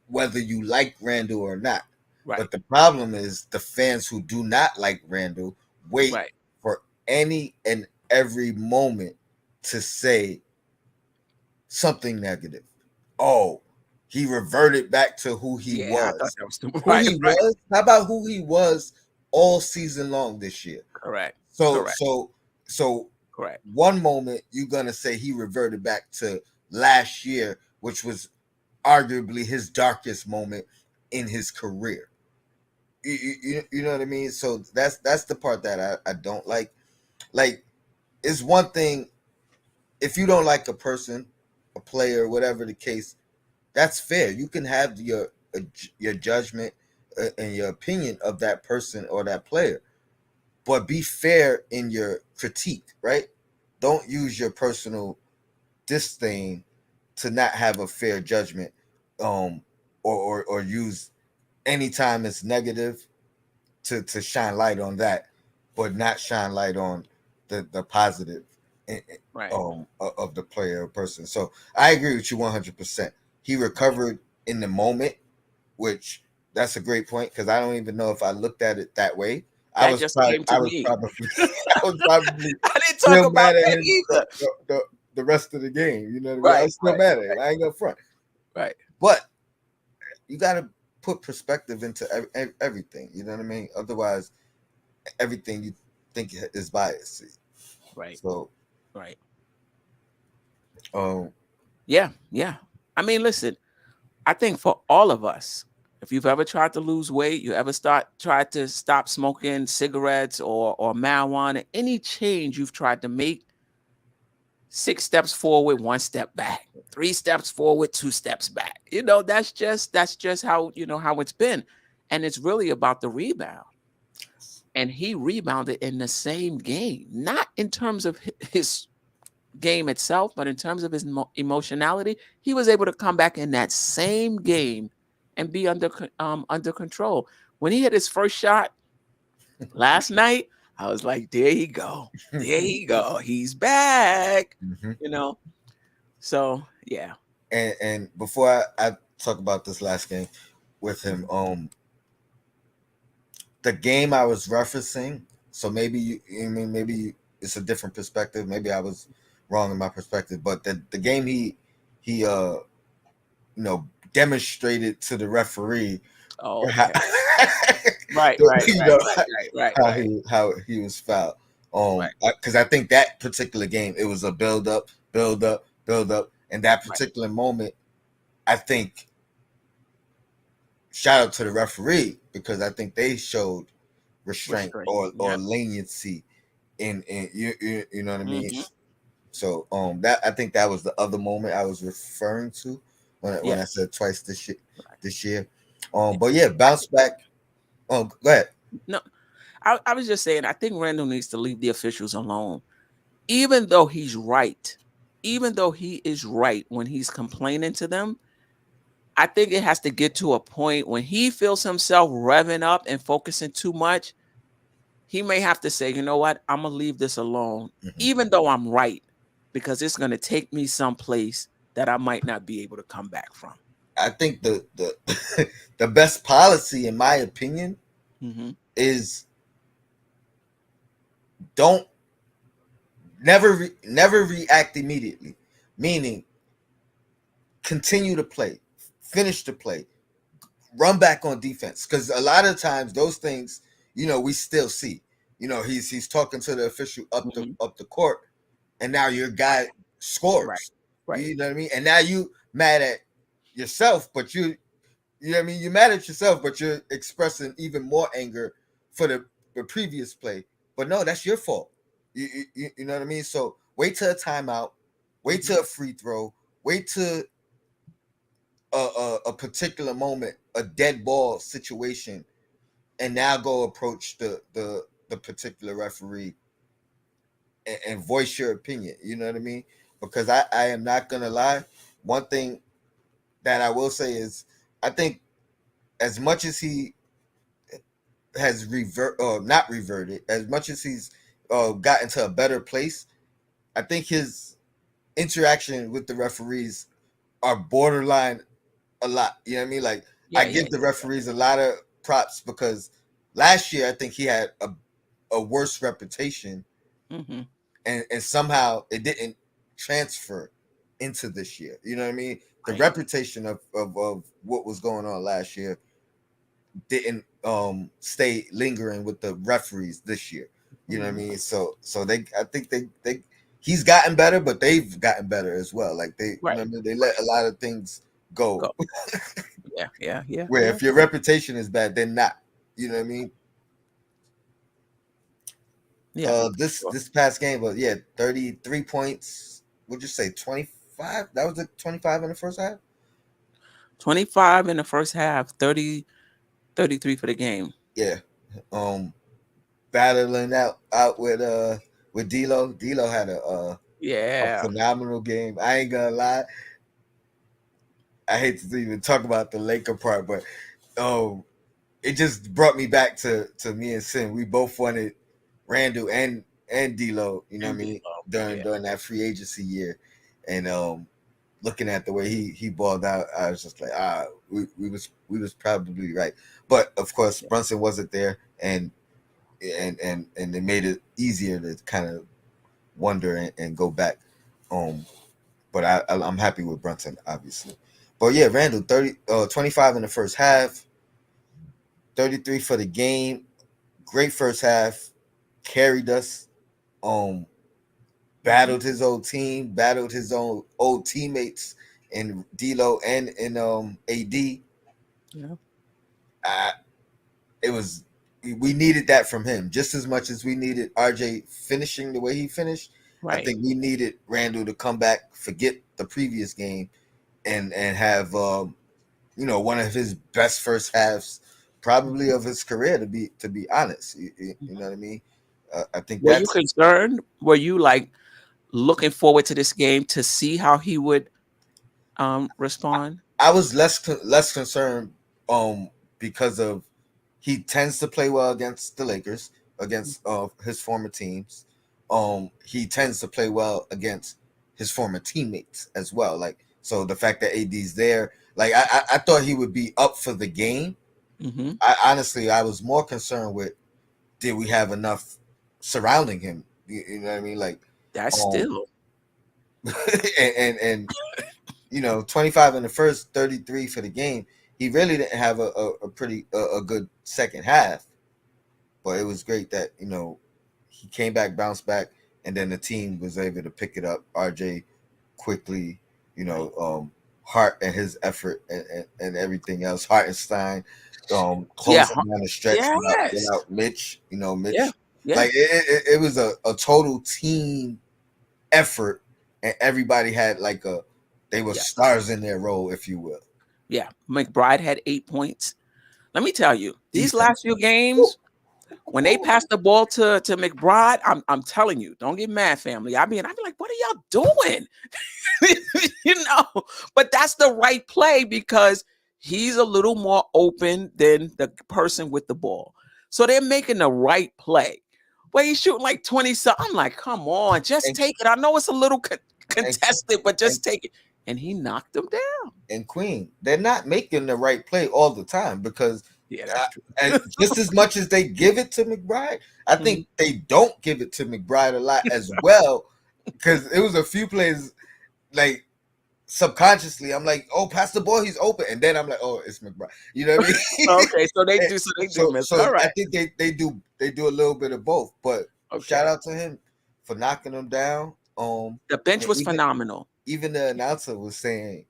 whether you like Randle or not. Right. But the problem is the fans who do not like Randle wait for any and every moment to say something negative. Oh, he reverted back to who he was. I thought that was who he was. How about who he was all season long this year? Correct. So correct. One moment you're gonna say he reverted back to last year, which was arguably his darkest moment in his career. You know what I mean? So that's the part that I don't like. Like, it's one thing if you don't like a person, a player, whatever the case, that's fair. You can have your judgment and your opinion of that person or that player, but be fair in your critique, right? Don't use your personal disdain to not have a fair judgment, or use anytime it's negative to shine light on that, but not shine light on the positive of the player or person. So I agree with you 100%. He recovered in the moment, which that's a great point because I don't even know if I looked at it that way. I was probably I didn't talk about that either. The rest of the game, you know what I mean? I was still mad at him. I ain't gonna front. Right. But you got to put perspective into everything. You know what I mean? Otherwise, everything you think is biased. Right. So. Right. Yeah. I mean, listen, I think for all of us, if you've ever tried to lose weight, you ever tried to stop smoking cigarettes or marijuana, any change you've tried to make, 6 steps forward, 1 step back, 3 steps forward, 2 steps back. That's just how, how it's been. And it's really about the rebound. And he rebounded in the same game, not in terms of his game itself, but in terms of his emotionality. He was able to come back in that same game and be under control. When he hit his first shot last night, I was like, there you go. There you go. He's back. So yeah. And before talk about this last game with him. The game I was referencing. So maybe I mean, maybe it's a different perspective. Maybe I was wrong in my perspective. But the game he demonstrated to the referee Oh, how, okay. Right, right, you right, know right, right, right, how right, he was fouled. right, Because I think that particular game it was a build up, and that right. particular moment, I think shout out to the referee because I think they showed restraint Restraint. or Yep. leniency in you know what I mean. Hmm. So that I think that was the other moment I was referring to when Yeah. I said twice this year. Right. This year, Yeah. but yeah, bounce back. Oh, go ahead. No, I was just saying. I think Randall needs to leave the officials alone, even though he's right. Even though he is right when he's complaining to them, I think it has to get to a point when he feels himself revving up and focusing too much. He may have to say, you know what, I'm gonna leave this alone, Mhm. even though I'm right, because it's gonna take me someplace that I might not be able to come back from. I think the the best policy, in my opinion, Hmm. is don't never react immediately. Meaning, continue to play, finish the play, run back on defense. Because a lot of times those things, we still see. He's talking to the official Hmm. up the court, and now your guy Right, scores. right. You know what I mean? And now you mad at yourself, but you know what I mean? You're mad at yourself, but you're expressing even more anger for the previous play. But no, that's your fault. You know what I mean? So wait till a timeout, wait Hmm. till a free throw, wait till a particular moment, a dead ball situation, and now go approach the particular referee and voice your opinion. You know what I mean? Because I am not gonna lie. One thing that I will say is I think as much as he has not reverted, as much as he's gotten to a better place, I think his interaction with the referees are borderline a lot. You know what I mean? Like I Yeah, yeah, give the referees a lot of props because last year I think he had a worse reputation, yeah. Hmm. and somehow it didn't transfer into this year. You know what I mean? The Right. reputation of what was going on last year didn't stay lingering with the referees this year. You know what I Hmm. mean? So I think they he's gotten better, but they've gotten better as well. Like Right, they let right. a lot of things go. Go. Yeah, yeah, yeah, Where yeah, if your reputation is bad, they're not. You know what I mean? yeah. Sure. This past game, but yeah, 33 points. Would you say 25? That was the 25 in the first half. 25 in the first half, 30, 33 for the game. Yeah. Um, Battling out with D'Lo. D'Lo had a Yeah. phenomenal game. I ain't gonna lie. I hate to even talk about the Laker part, but um, it just brought me back to me and Sim. We both wanted Randall and D'Lo. You know what I And mean? D'Lo. During Yeah. during that free agency year, and looking at the way he balled out, I was just like, we was probably right. But of course, Yeah. Brunson wasn't there, and it made it easier to kind of wonder and go back. Um, but I'm happy with Brunson, obviously. But yeah, Randall 25 in the first half, 33 for the game. Great first half, carried us. Um, Hmm. Battled his old team, battled his own old teammates in D'Lo and in AD. Yeah. I, it was we needed that from him just as much as we needed RJ finishing the way he finished. I Right. think we needed Randall to come back, forget the previous game, and have one of his best first halves, probably Mhm. of his career. To be honest, you know Mhm. what I mean. I think Were you that's. concerned? Were you like looking forward to this game to see how he would respond? I was less concerned because of he tends to play well against the Lakers, against his former teams. He tends to play well against his former teammates as well. Like so, the fact that AD's there, Like I thought he would be up for the game. Mm-hmm. I was more concerned with, did we have enough surrounding him? You know what I mean? Like, That's um, still and 25 in the first, 33 for the game. He really didn't have a pretty a good second half, but it was great that he came back, bounced back, and then the team was able to pick it up. RJ quickly, right. Hart and his effort and everything else. Hartenstein, Yeah. closing down the stretch Yes. without Mitch. Yeah. Mitch, Yeah. like it was a total team effort, and everybody had they were Yeah. stars in their role, if you will. Yeah. McBride had 8 points. Let me tell you, these last Defense. few games, when they pass the ball to McBride, I'm telling you, don't get mad, family. I'd be like, what are y'all doing? But that's the right play because he's a little more open than the person with the ball. So they're making the right play. But he's shooting like 20 something. I'm like, come on, just And take it. I know it's a little and contested, but and, just take it. And he knocked him down. and Queen, they're not making the right play all the time because Yeah, that's true. just as much as they give it to McBride, I Mhm. think they don't give it to McBride a lot as well. Because it was a few plays, like subconsciously, I'm like, oh, pass the ball, he's open, and then I'm like, oh, it's McBride. You know what I mean? Okay, so they do. So they do miss. So All I right. think they do a little bit of both. But shout Okay. out to him for knocking them down. The bench And was phenomenal. even the announcer was saying,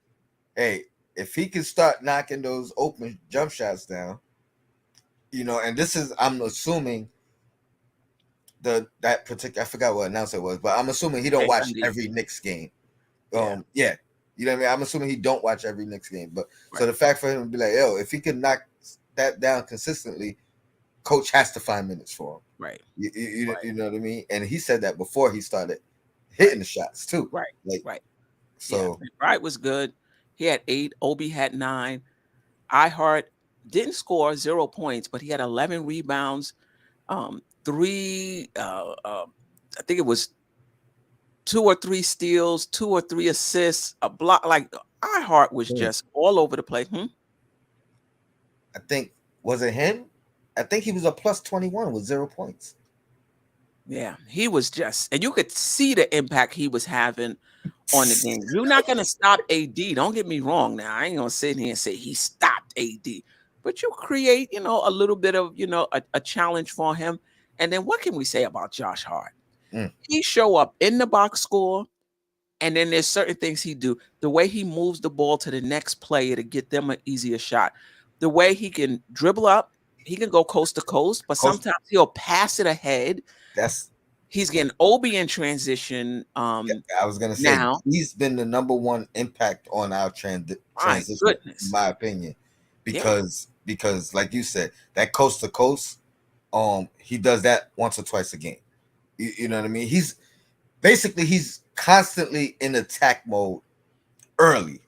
hey, if he can start knocking those open jump shots down, and this is, I'm assuming that particular, I forgot what announcer it was, but I'm assuming he don't watch KMD. every Knicks game. Yeah. Yeah, you know what I mean. I'm assuming he don't watch every Knicks game, but so Right. the fact for him to be like, yo, if he can knock that down consistently, coach has to find minutes for him. Right. You know what I mean? And he said that before he started hitting the shots too. Right. Like, Right. Yeah. so McBride was good. He had 8. Obi had 9. Hart didn't score 0 points, but he had 11 rebounds, 3. I think it was 2 or 3 steals, 2 or 3 assists, a block. Like Hart was just all over the place. I think, was it him? I think he was a plus 21 with 0 points. Yeah, he was just, and you could see the impact he was having on the game. You're not going to stop AD. Don't get me wrong. Now, I ain't going to sit here and say he stopped AD, but you create, a little bit of, a challenge for him. And then what can we say about Josh Hart? He show up in the box score, and then there's certain things he do. The way he moves the ball to the next player to get them an easier shot. The way he can dribble up, he can go coast to coast, but sometimes he'll pass it ahead. He's getting Obi in transition. I was gonna say now he's been the number one impact on our transition, in my opinion, because like you said, that coast to coast, he does that once or twice a game. You know what I mean? He's constantly in attack mode early.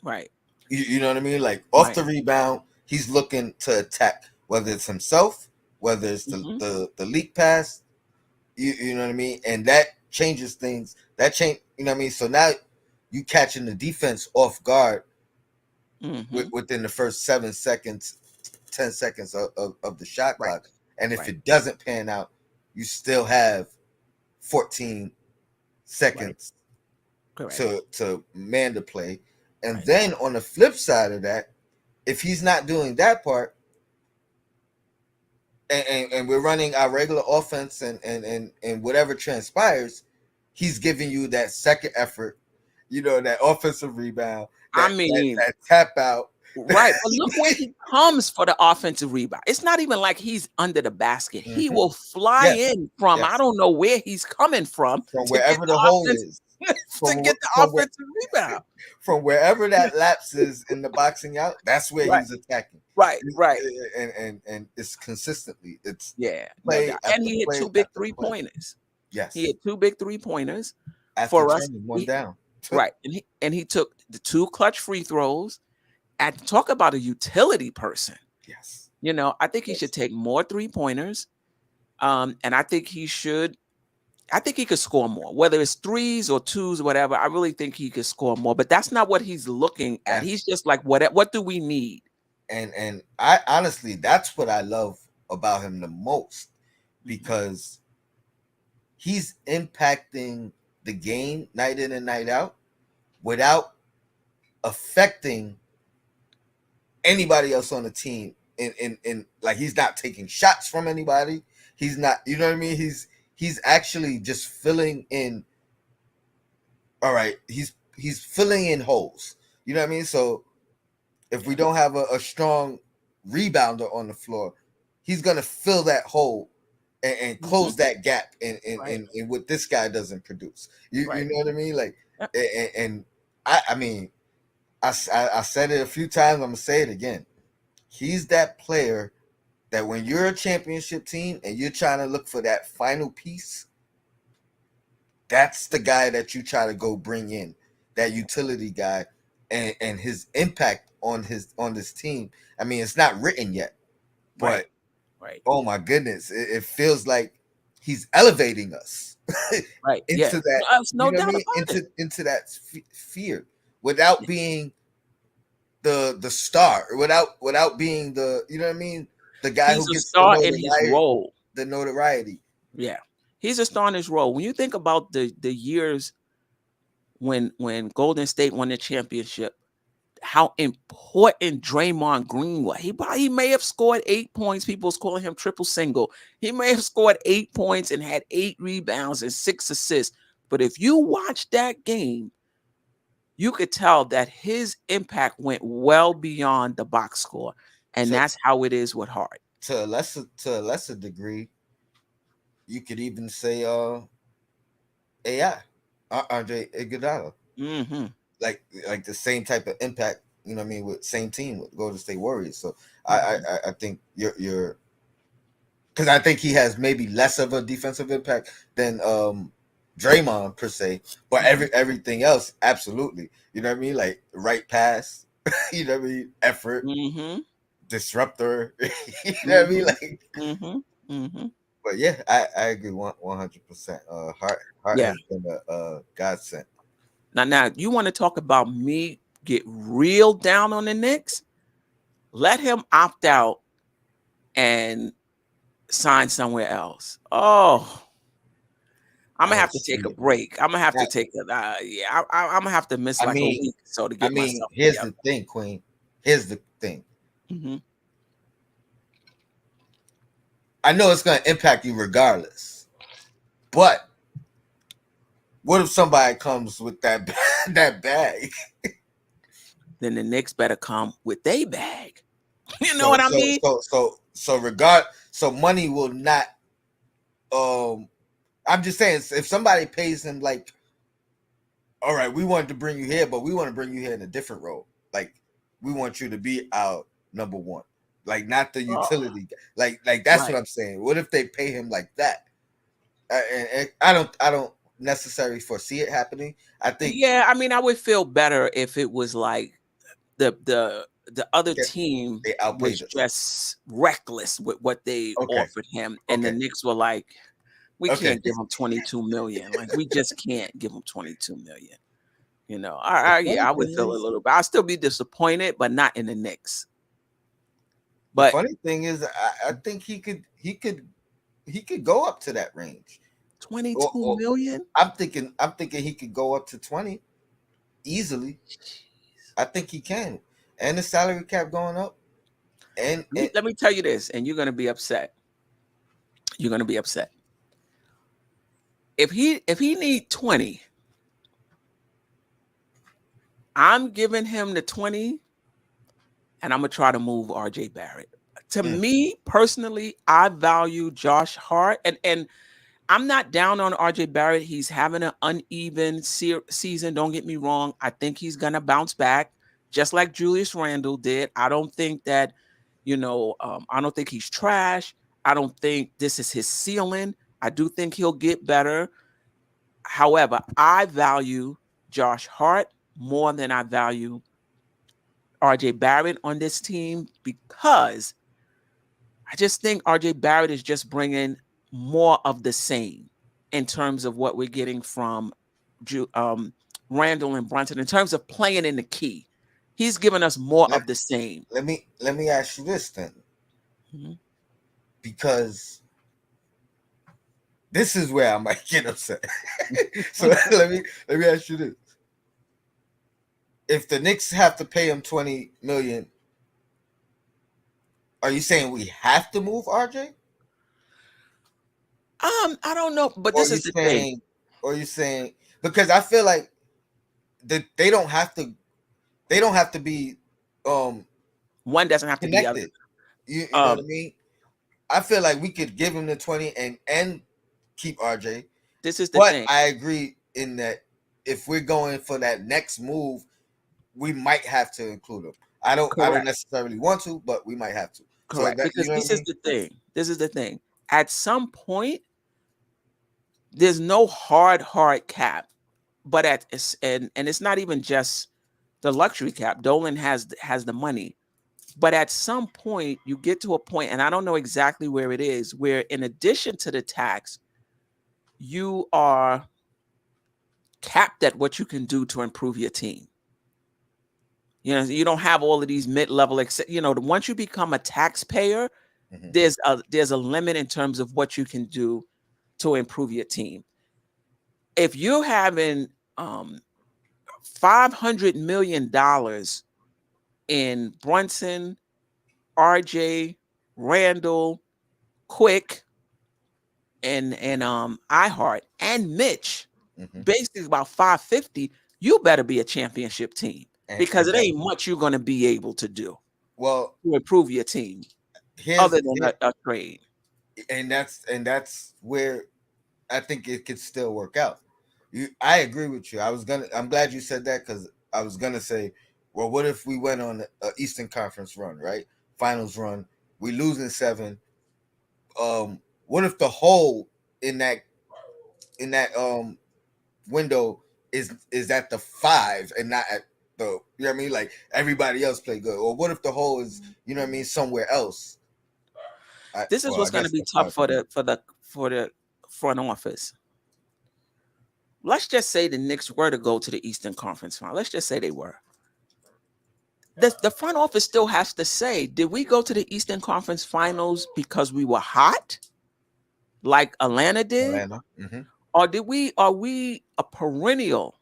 Right. You know what I mean? Like off the rebound, he's looking to attack, whether it's himself, whether it's the leak pass. You know what I mean? And that changes things. That change, you know what I mean? So now you catching the defense off guard within the first 7 seconds, 10 seconds of the shot clock. And if it doesn't pan out, you still have 14 seconds to man the play. And then on the flip side of that, if he's not doing that part, and we're running our regular offense and whatever transpires, he's giving you that second effort, that offensive rebound, that tap out. Right. But look where he comes for the offensive rebound. It's not even like he's under the basket. He will fly in from, I don't know where he's coming from wherever the hole is. To get the offensive rebound. From wherever that lapse is in the boxing out, that's where he's attacking. Right. And it's consistently. It's play. And he hit 2 big 3-pointers. Yes. He hit 2 big 3-pointers for us. One down. Right. And he took the 2 clutch free throws. And talk about a utility person. Yes. I think he should take more 3-pointers. And I think he should I think he could score more, whether it's threes or twos, whatever. I really think he could score more, but that's not what he's looking at. He's just like, what do we need? And I honestly, that's what I love about him the most, because he's impacting the game night in and night out without affecting anybody else on the team. In like, he's not taking shots from anybody. He's not, you know what I mean? He's actually just filling in. All right, he's filling in holes. You know what I mean? So if we don't have a strong rebounder on the floor, he's gonna fill that hole and close that gap in what this guy doesn't produce. You know what I mean? Like, and I mean, I said it a few times. I'm gonna say it again. He's that player that when you're a championship team and you're trying to look for that final piece, that's the guy that you try to go bring in, that utility guy, and his impact on this team. I mean, it's not written yet, but oh my goodness, it feels like he's elevating us into that. No you know doubt what I mean? Into that sphere without being the star, without being the, you know what I mean, the guy He's who a gets star in his role. The notoriety. Yeah, he's a star in his role. When you think about the years when Golden State won the championship, how important Draymond Green was. He may have scored 8 points. People was calling him triple single. He may have scored 8 points and had 8 rebounds and 6 assists. But if you watch that game, you could tell that his impact went well beyond the box score. And that's how it is with Hart. To a lesser degree, you could even say AI, Andre Iguodala. Like the same type of impact, you know what I mean, with same team with Golden State Warriors. So I think you're because I think he has maybe less of a defensive impact than Draymond per se, but everything else, absolutely. You know what I mean? Like right pass, you know what I mean? Effort, disruptor. You know what I mean? Like, but yeah, I agree 100%. Hart has been a godsend. Now you want to talk about me get real down on the Knicks? Let him opt out and sign somewhere else. Oh, I'm gonna have to take a break. I'm gonna have to take a I'm gonna have to miss a week so to get myself. Here's the thing, Queen. Here's the thing. I know it's gonna impact you regardless, but what if somebody comes with that bag? Then the Knicks better come with their bag. You know what I mean? So money will not. I'm just saying, if somebody pays him like, all right, we wanted to bring you here, but we want to bring you here in a different role. Like, we want you to be our number one, like not the utility. Like that's what I'm saying. What if they pay him like that? And I don't necessarily foresee it happening. I think. Yeah, I mean, I would feel better if it was like the other team was just reckless with what they offered him, and the Knicks were like, we can't give him 22 million. Like, we just can't give him 22 million. You know, I would feel a little bit. I'll still be disappointed, but not in the Knicks. But the funny thing is, I think he could go up to that range. 22 million? I'm thinking he could go up to 20 easily. I think he can. And the salary cap going up. And let me tell you this, and you're gonna be upset. You're gonna be upset. If he need 20, I'm giving him the 20, and I'm gonna try to move RJ Barrett. To me personally, I value Josh Hart, and I'm not down on RJ Barrett. He's having an uneven season. Don't get me wrong. I think he's gonna bounce back, just like Julius Randle did. I don't think that, I don't think he's trash. I don't think this is his ceiling. I do think he'll get better. However, I value Josh Hart more than I value RJ Barrett on this team, because I just think RJ Barrett is just bringing more of the same. in terms of what we're getting from Randle and Brunson in terms of playing in the key. He's given us more Let, of the same. let me ask you this then, Mhm. because this is where I might get upset. So let me ask you this: if the Knicks have to pay him $20 million, are you saying we have to move RJ? I don't know, but Or this you is the thing. saying, because I feel like that they don't have to be um One doesn't have to be the other. connected. You know what I Um, mean? I feel like we could give him the 20 and keep RJ. this is the But thing. I agree in that if we're going for that next move, we might have to include him. I don't Correct. necessarily want to, but we might have to. So Correct. that, you Because know what I this is mean? the thing. This is the thing. At some point, there's no hard cap, but and it's not even just the luxury cap. Dolan has the money. But at some point, you get to a point, and I don't know exactly where it is, where in addition to the tax, you are capped at what you can do to improve your team. You know, you don't have all of these mid-level, once you become a taxpayer, Mhm. there's a limit in terms of what you can do to improve your team. If you're having $500 million in Brunson, RJ, Randall, Quick, and iHeart and Mitch, Mhm. basically about 550, you better be a championship team because And it that, ain't much you're going to be able to do well, to improve your team here's other than here, a trade. and that's where I think it could still work out. I agree with you. I'm glad you said that because I was gonna say, well, what if we went on a Eastern Conference run, right? Finals run, we lose in seven. What if the hole in that window is at the five and not at the, you know what I mean? Like everybody else play good, or what if the hole is, you know what I mean, somewhere else? This is Well, I what's going to guess be the tough five for would be. the front office. Let's just say the Knicks were to go to the Eastern Conference Final. Let's just say they were. The front office still has to say, did we go to the Eastern Conference Finals because we were hot, like Atlanta did, Atlanta. Mm-hmm. or are we a perennial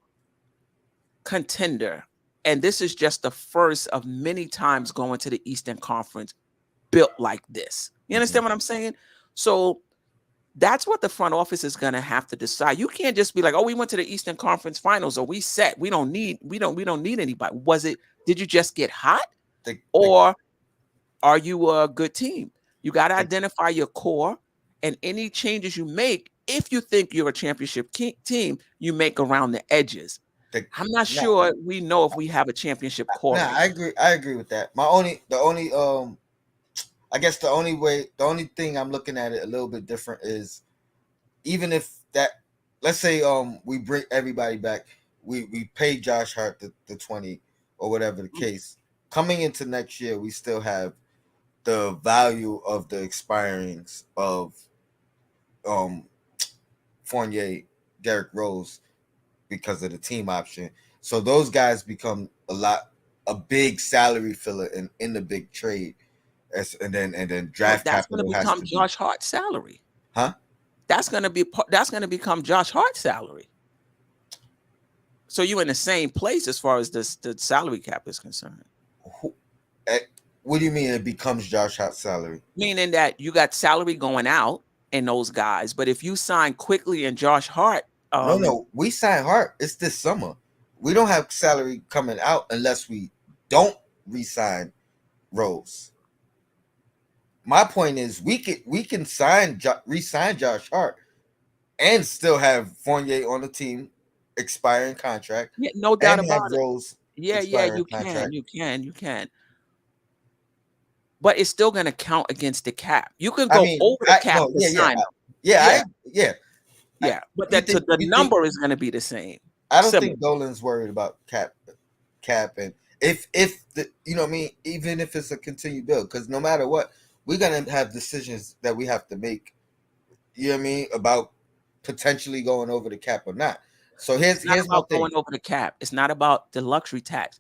contender? And this is just the first of many times going to the Eastern Conference built like this. You Mm-hmm. understand what I'm saying? So that's what the front office is going to have to decide. You can't just be like, "Oh, we went to the Eastern Conference Finals, or we set. We don't need anybody." Did you just get hot, The, the, or are you a good team? You got to the, identify your core, and any changes you make, if you think you're a championship team, you make around the edges. the, I'm not nah, sure we know if we have a championship core nah, right I now. agree. I agree with that. The only, I guess the only thing I'm looking at it a little bit different is even if that, let's say, we bring everybody back, we pay Josh Hart the 20 or whatever the case. Coming into next year, we still have the value of the expirings of um Fournier, Derrick Rose because of the team option. So those guys become a big salary filler in the big trade. And then But draft that's going to capital has become to be, Josh Hart's salary. huh? That's going to become Josh Hart's salary. So you're in the same place as far as the salary cap is concerned. Who, eh, what do you mean it becomes Josh Hart's salary? Meaning that you got salary going out in those guys, but if you sign Quickly and Josh Hart, No, we signed Hart. It's this summer. We don't have salary coming out unless we don't re-sign Rose. My point is we can re-sign Josh Hart and still have Fournier on the team expiring contract yeah, no doubt and about have it. Rose Yeah, expiring you can, contract. you can. But it's still going to count against the cap. You could I go mean, over the I cap no, to yeah, yeah, sign them. yeah, Yeah, yeah. I, yeah. But that to the you think number is going to be the same, I don't similar. think Dolan's worried about cap, and if the, you know what I mean, even if it's a continued build, because no matter what, we're gonna have decisions that we have to make. You know what I mean, about potentially going over the cap or not. So It's not here's my about thing. going over the cap. It's not about the luxury tax.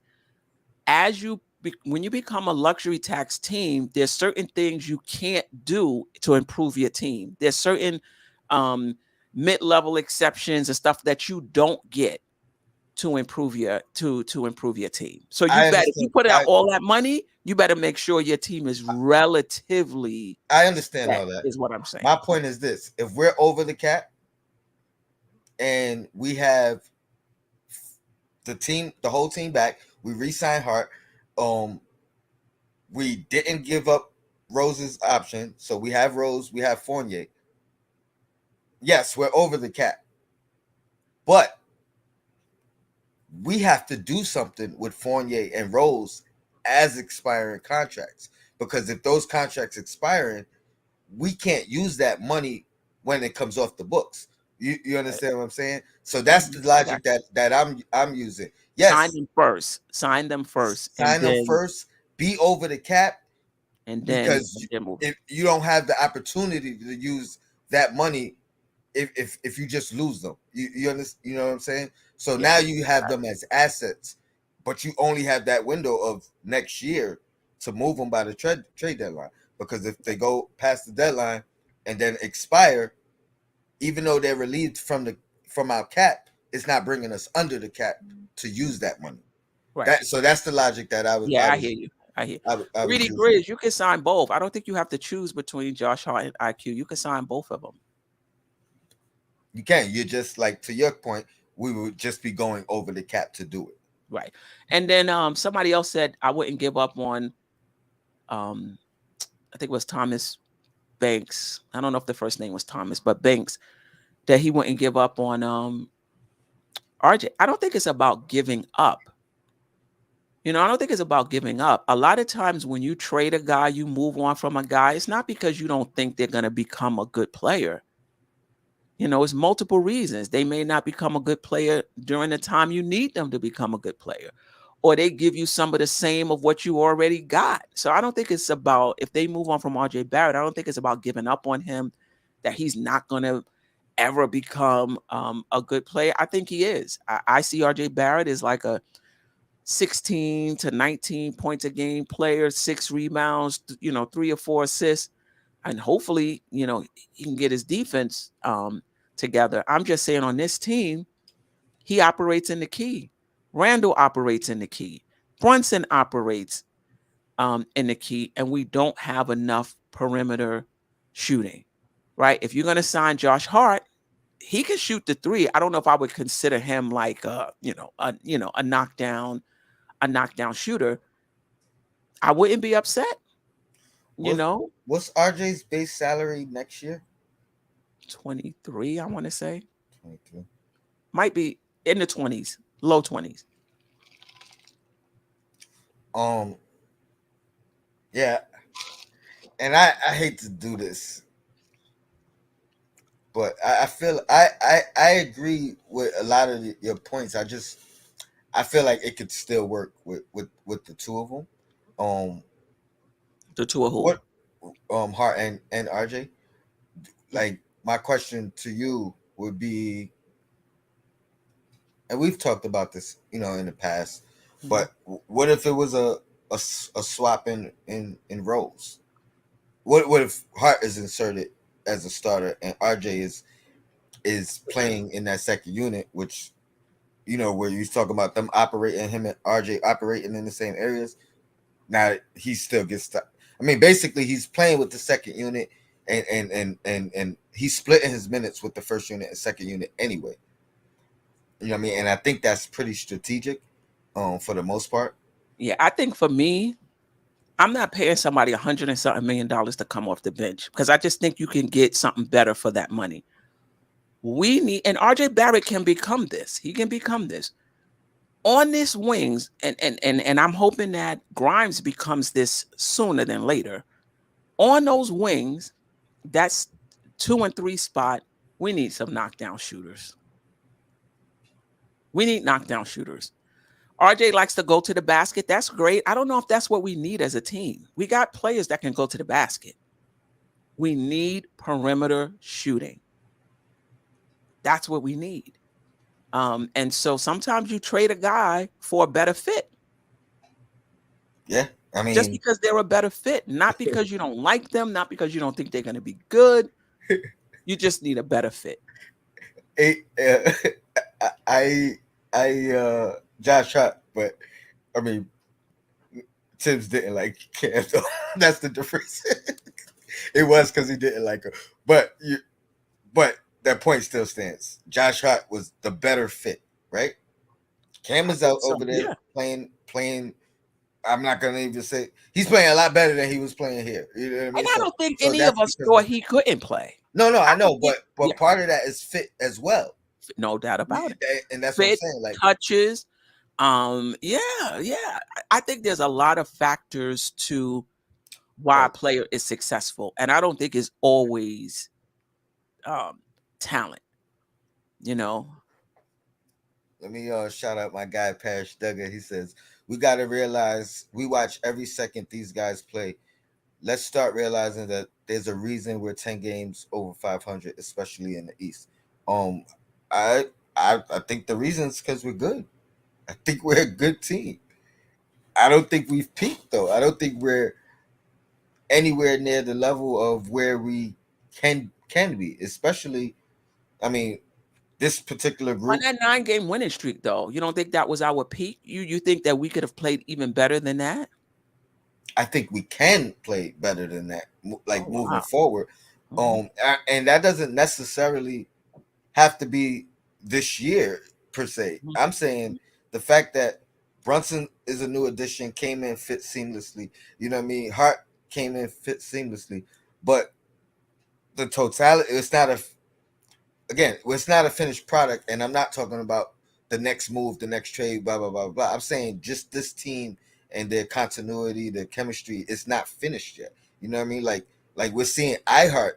When you become a luxury tax team, there's certain things you can't do to improve your team. There's certain um, mid-level exceptions and stuff that you don't get to improve your improve your team. So I if you understand. put out all that money, you better make sure your team is relatively I understand set, all that. is what I'm saying. My point is this: if we're over the cap and we have the whole team back, we re-sign Hart. We didn't give up Rose's option, so we have Rose, we have Fournier. Yes, we're over the cap, but we have to do something with Fournier and Rose as expiring contracts, because if those contracts expiring, we can't use that money when it comes off the books. You understand what I'm saying? So that's the I got logic that I'm using. Sign Yes, them first. Sign them first, sign them first, be over the cap, and because then move. if you don't have the opportunity to use that money, if you just lose them, you understand, you know what I'm saying? So Yeah, now you have them as assets, but you only have that window of next year to move them by the trade deadline, because if they go past the deadline and then expire, even though they're relieved from our cap, it's not bringing us under the cap to use that money. right. So that's the logic that Yeah, I hear you. I hear. I was Greedy using. Grizz, you can sign both. I don't think you have to choose between Josh Hart and IQ. You can sign both of them. You can't. You're just like, to your point, we would just be going over the cap to do it. Right. And then somebody else said I wouldn't give up on I think it was Thomas Banks. I don't know if the first name was Thomas, but Banks, that he wouldn't give up on RJ. I don't think it's about giving up. I don't think it's about giving up. A lot of times when you trade a guy, you move on from a guy, it's not because you don't think they're going to become a good player. It's multiple reasons. They may not become a good player during the time you need them to become a good player, or they give you some of the same of what you already got. So I don't think it's about, if they move on from RJ Barrett, I don't think it's about giving up on him, that he's not going to ever become a good player. I think he is. I see RJ Barrett as like a 16 to 19 points a game player, 6 rebounds, 3 or 4 assists. And hopefully, he can get his defense together. I'm just saying, on this team, he operates in the key. Randle operates in the key. Brunson operates in the key, and we don't have enough perimeter shooting, right? If you're going to sign Josh Hart, he can shoot the 3. I don't know if I would consider him like a knockdown shooter. I wouldn't be upset, What's what's RJ's base salary next year? 23, I want to say. 23. Might be in the 20s, low 20s. Yeah, and I hate to do this, but I feel I agree with a lot of your points. I feel like it could still work with the two of them. The two of who? What Hart and RJ. Like, my question to you would be, and we've talked about this, in the past, but what if it was a swap in roles? What if Hart is inserted as a starter and RJ is playing in that second unit, which, where you talk about them operating, him and RJ operating in the same areas. Now he still gets I mean, basically he's playing with the second unit, and he's splitting his minutes with the first unit and second unit anyway. You know what I mean? And I think that's pretty strategic, for the most part. Yeah, I think for me, I'm not paying somebody $100 and something million to come off the bench, because I just think you can get something better for that money. We need, and RJ Barrett can become this. He can become this on this wings, and I'm hoping that Grimes becomes this sooner than later. On those wings, that's 2 and 3 spot. We need some knockdown shooters. We need knockdown shooters. RJ likes to go to the basket. That's great. I don't know if that's what we need as a team. We got players that can go to the basket. We need perimeter shooting. That's what we need. And so sometimes you trade a guy for a better fit. Yeah, I Just mean, because they're a better fit, not because you don't like them, not because you don't think they're going to be good. You just need a better fit. Josh Hart, but I mean, Tibbs didn't like Cam, though. That's the difference. It was because he didn't like her, but that point still stands. Josh Hart was the better fit, right? Cam I is out think so. over there Yeah. playing. I'm not gonna even say he's playing a lot better than he was playing here. You know what I And mean? I don't think So any of that's us because thought he couldn't play. no, I I know, think it, but yeah, part of that is fit as well. no doubt about it. And that's what I'm Fit, saying. Like, touches. Yeah. I think there's a lot of factors to why a right. player is successful. And I don't think it's always talent, you know. Let me shout out my guy Parrish Duggar. He says we got to realize we watch every second these guys play. Let's start realizing that there's a reason we're 10 games over 500, especially in the East. Um, I I think the reason is because we're good. I think we're a good team. I don't think we've peaked though. I don't think we're anywhere near the level of where we can be. Especially, I mean, this particular On group. that 9-game winning streak, though, you don't think that was our peak? You think that we could have played even better than that? I think we can play better than that, Oh like moving wow. forward. Mhm, And that doesn't necessarily have to be this year per se. mhm, I'm saying the fact that Brunson is a new addition, came in, fit seamlessly. You know what I mean? Hart came in, fit seamlessly, but the totality, it's not a finished product, and I'm not talking about the next move, the next trade, blah blah blah blah. I'm saying just this team and their continuity, their chemistry, it's not finished yet. You know what I mean? Like we're seeing iHeart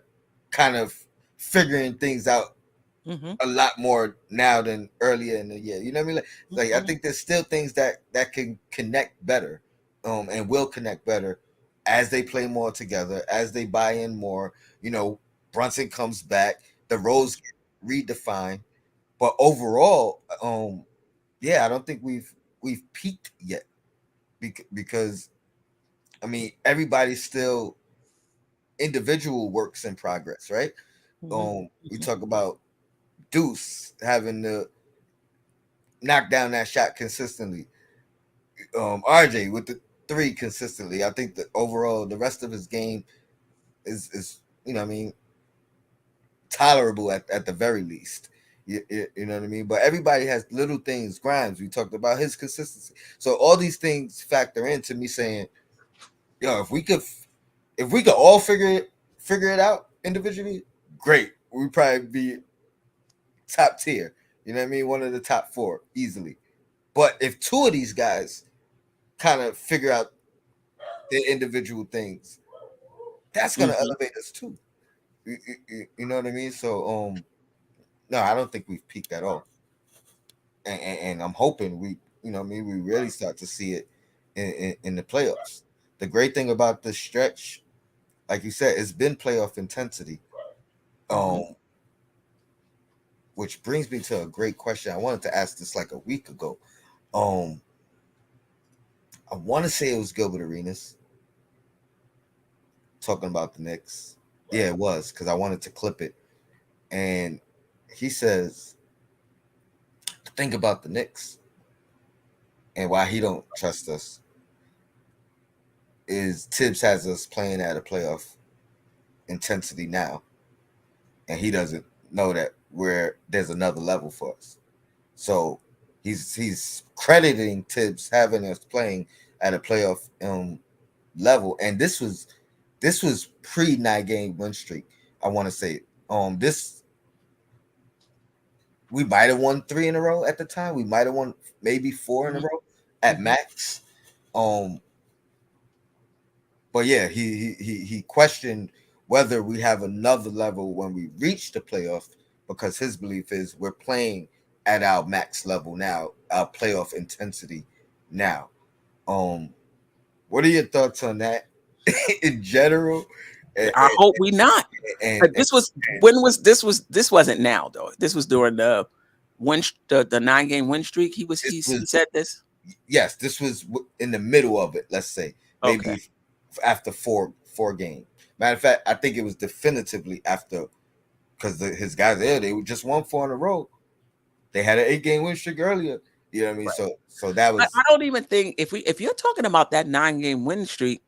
kind of figuring things out mhm, a lot more now than earlier in the year. You know what I mean? Like I mhm, think there's still things that can connect better, and will connect better as they play more together, as they buy in more. You know, Brunson comes back, the roles get redefined, but overall, yeah, I don't think we've peaked yet because I mean everybody's still individual works in progress, right? mhm, We mhm, talk about Deuce having to knock down that shot consistently. RJ with the three consistently. I think that overall the rest of his game is you know what I mean tolerable at the very least. You know what I mean? But everybody has little things. Grimes, we talked about his consistency. So all these things factor into me saying, yo, if we could all figure it out individually, great. We'd probably be top tier. You know what I mean? One of the top four easily. But if two of these guys kind of figure out their individual things, that's gonna mhm, elevate us too. You know what I mean? So no, I don't think we've peaked at all, and I'm hoping you know what I mean, we really start to see it in the playoffs. The great thing about this stretch, like you said, it's been playoff intensity. mhm. Um, which brings me to a great question. I wanted to ask this like a week ago. Um, I want to say it was Gilbert Arenas talking about the Knicks. Yeah, it was because I wanted to clip it, and he says, "Think about the Knicks and why he don't trust us is Tibbs has us playing at a playoff intensity now, and he doesn't know that there's another level for us. So he's crediting Tibbs having us playing at a playoff level, and this was pre 9-game win streak. I want to say this we might have won 3 in a row at the time. We might have won maybe 4 in a Mhm, row at mhm, max. Um, but yeah, he questioned whether we have another level when we reach the playoff because his belief is we're playing at our max level now, our playoff intensity now. Um, what are your thoughts on that in general? I hope we not. and This was when this wasn't now though. This was during the the 9-game win streak. this He was said this. yes, this was in the middle of it. Let's say Okay, maybe after four games. Matter of fact, I think it was definitively after because his guys there they just won 4 in a row. They had an 8-game win streak earlier. You know what I mean? right. So that I was don't even think if you're talking about that 9-game win streak,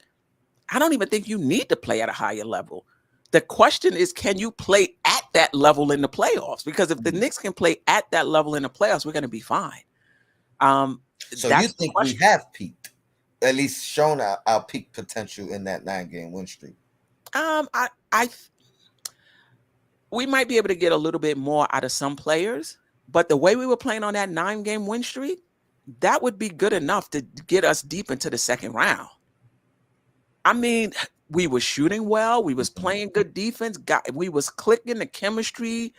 I don't even think you need to play at a higher level. The question is, can you play at that level in the playoffs? Because if the Knicks can play at that level in the playoffs, we're going to be fine. so you That's the think we question. have peaked, at least shown our peak potential in that 9-game win streak. I we might be able to get a little bit more out of some players, but the way we were playing on that 9-game win streak, that would be good enough to get us deep into the second round. I mean, we were shooting well, we was playing good defense, we was clicking the chemistry,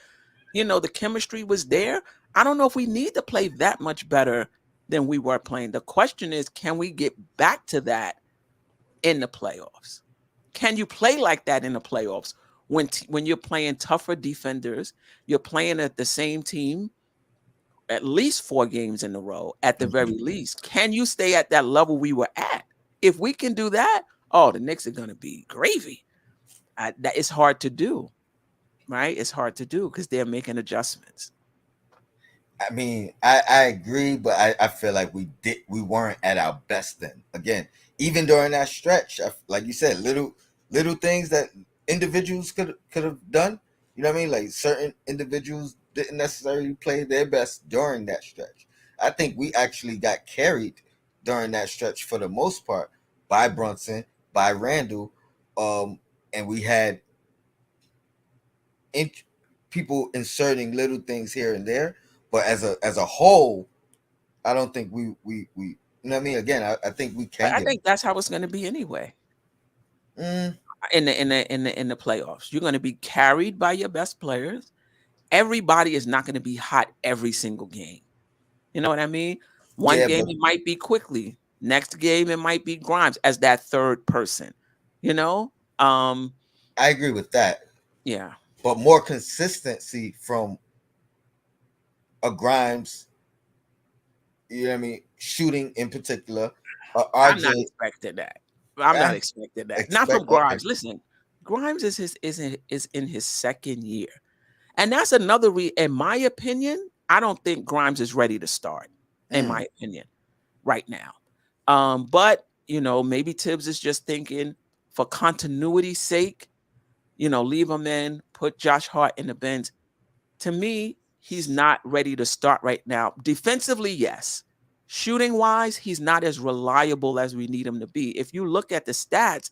the chemistry was there. I don't know if we need to play that much better than we were playing. The question is, can we get back to that in the playoffs? Can you play like that in the playoffs when you're playing tougher defenders, you're playing at the same team at least 4 games in a row at the very least? Can you stay at that level we were at? If we can do that, oh, the Knicks are going to be gravy. That is hard to do, right? It's hard to do because they're making adjustments. I mean, I agree, but I feel like we weren't at our best then. Again, even during that stretch, like you said, little things that individuals could have done. You know what I mean? Like certain individuals didn't necessarily play their best during that stretch. I think we actually got carried during that stretch for the most part by Brunson, by Randle, and we had in, people inserting little things here and there. But as a whole, I don't think we you know what I mean. Again, I think we can I get. think that's how it's going to be anyway. Mm, In the playoffs, you're going to be carried by your best players. Everybody is not going to be hot every single game. You know what I mean? One yeah, game but it might be Quickley. Next game it might be Grimes as that third person. You know? I agree with that. Yeah. But more consistency from a Grimes, you know what I mean, shooting in particular. I'm not RJ expecting that. I'm not expecting that. Not from expect okay. Grimes. Listen, Grimes is in his second year. And that's another in my opinion, I don't think Grimes is ready to start, in my opinion, right now. But maybe Tibbs is just thinking for continuity's sake, leave him in, put Josh Hart in the bench. To me, he's not ready to start right now. Defensively, yes. Shooting wise, he's not as reliable as we need him to be. If you look at the stats,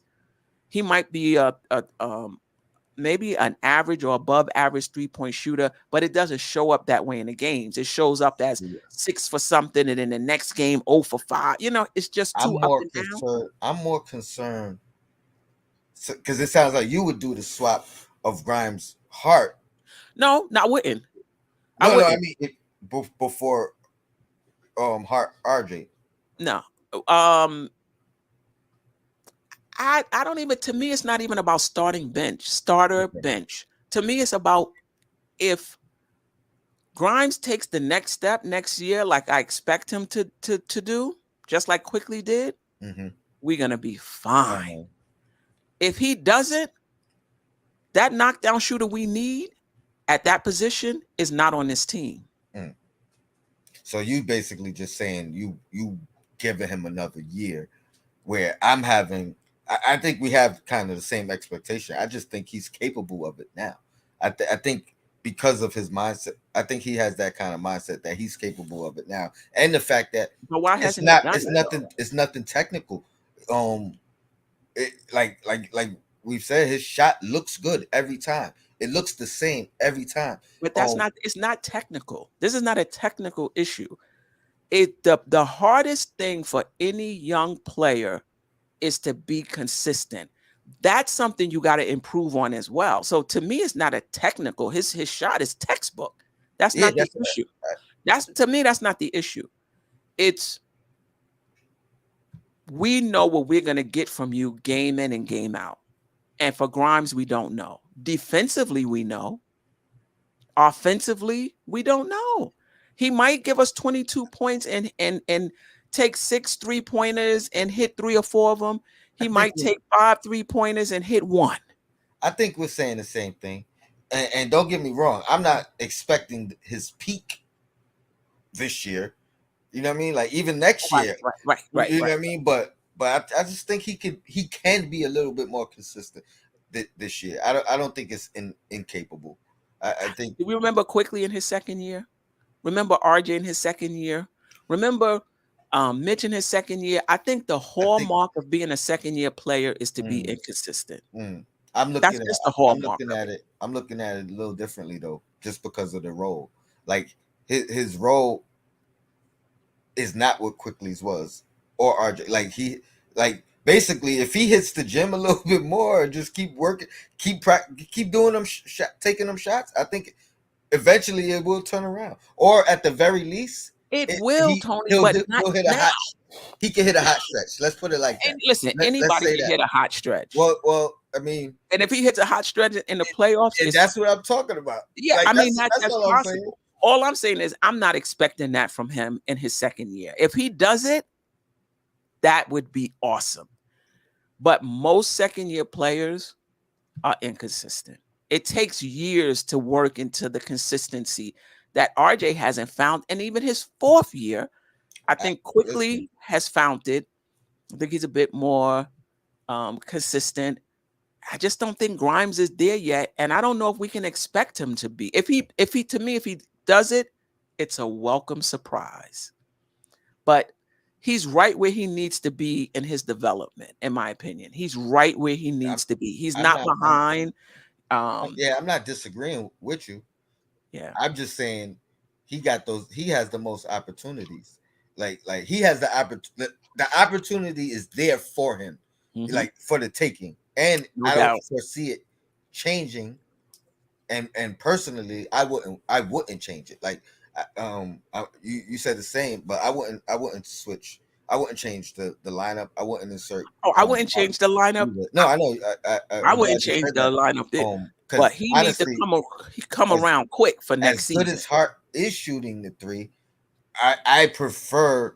he might be maybe an average or above average 3-point shooter, but it doesn't show up that way in the games. It shows up as 6 for something, and in the next game, 0 for 5. It's just too up and down. I'm more concerned because it sounds like you would do the swap of Grimes Hart. No, I wouldn't. No, I mean before Hart RJ. No. I don't even, to me, it's not even about starter bench. To me, it's about if Grimes takes the next step next year, like I expect him to do, just like Quickley did, we're going to be fine. If he doesn't, that knockdown shooter we need at that position is not on this team. So you basically just saying you giving him another year, where I'm having. I think we have kind of the same expectation. I just think he's capable of it now. I think because of his mindset, I think he has that kind of mindset that he's capable of it now, and the fact that but why hasn't he done it? It's nothing technical. Like we've said, his shot looks good every time. It looks the same every time. But it's not technical. This is not a technical issue. The hardest thing for any young player is to be consistent. That's something you got to improve on as well. So to me, it's not a technical. His shot is textbook. That's not the issue. To me, that's not the issue. It's we know what we're gonna get from you game in and game out. And for Grimes, we don't know. Defensively, we know. Offensively, we don't know. He might give us 22 points and take 6 3-pointers and hit 3 or 4 of them. He might take 5 3-pointers and hit 1. I think we're saying the same thing. And don't get me wrong, I'm not expecting his peak this year. You know what I mean? Like even next year. Right. You know what I mean? But I just think he can be a little bit more consistent this year. I don't think it's incapable. I think. Do we remember Quickley in his second year? Remember RJ in his second year? Remember Mitch in his second year? I think the hallmark of being a second year player is to be inconsistent. I'm looking at it a little differently though, just because of the role. Like his role is not what Quickley's was or RJ. Like basically, if he hits the gym a little bit more, just keep working, keep doing them, taking them shots, I think eventually it will turn around. Or at the very least, Tony. He'll hit a hot. He can hit a hot stretch. Let's put it like that. And listen, anybody can hit a hot stretch. Well, I mean, and if he hits a hot stretch in the playoffs, that's what I'm talking about. Yeah, like, I mean that's possible. All I'm saying is I'm not expecting that from him in his second year. If he does it, that would be awesome. But most second-year players are inconsistent. It takes years to work into the consistency that RJ hasn't found. And even his fourth year, I think Quickley has found it. I think he's a bit more consistent. I just don't think Grimes is there yet. And I don't know if we can expect him to be. If he does it, it's a welcome surprise. But he's right where he needs to be in his development, in my opinion. He's right where he needs to be. He's not behind. I'm not disagreeing with you. Yeah. I'm just saying he has the most opportunities. Like he has the opportunity is there for him. Like for the taking. And I don't foresee it changing. And personally, I wouldn't change it. Like you said the same, but I wouldn't switch. I wouldn't change the lineup. I wouldn't insert. I wouldn't change the lineup. No, I know. I wouldn't change the lineup. But he honestly, needs to come around quick for next season. As good as Hart is shooting the three, I prefer.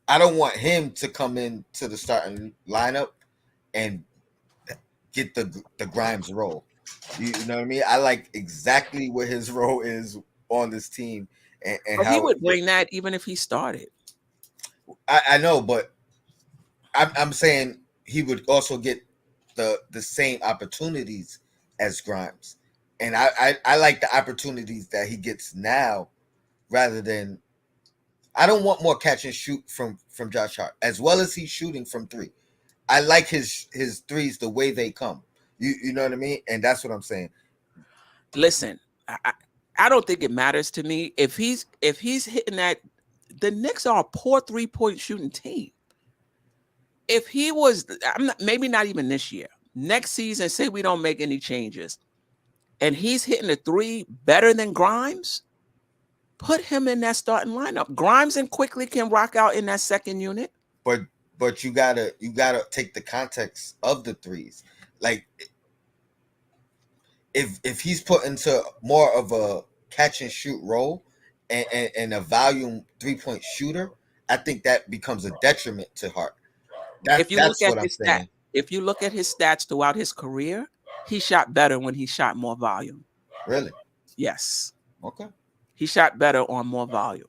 I don't want him to come into the starting lineup and get the Grimes role. You know what I mean? I like exactly where his role is on this team, and how he would bring that even if he started. I know, but I'm saying he would also get the same opportunities as Grimes, and I like the opportunities that he gets now, rather than. I don't want more catch and shoot from Josh Hart, as well as he's shooting from three. I like his threes the way they come. You know what I mean? And that's what I'm saying. Listen, I don't think it matters to me if he's hitting that. The Knicks are a poor 3-point shooting team. If he was, maybe not even this year. Next season, say we don't make any changes, and he's hitting the three better than Grimes, put him in that starting lineup. Grimes and Quickley can rock out in that second unit. But you gotta take the context of the threes. Like if he's put into more of a catch and shoot role and a volume 3-point shooter, I think that becomes a detriment to Hart. If you look at his stats throughout his career, he shot better when he shot more volume. Really? Yes. Okay. He shot better on more volume.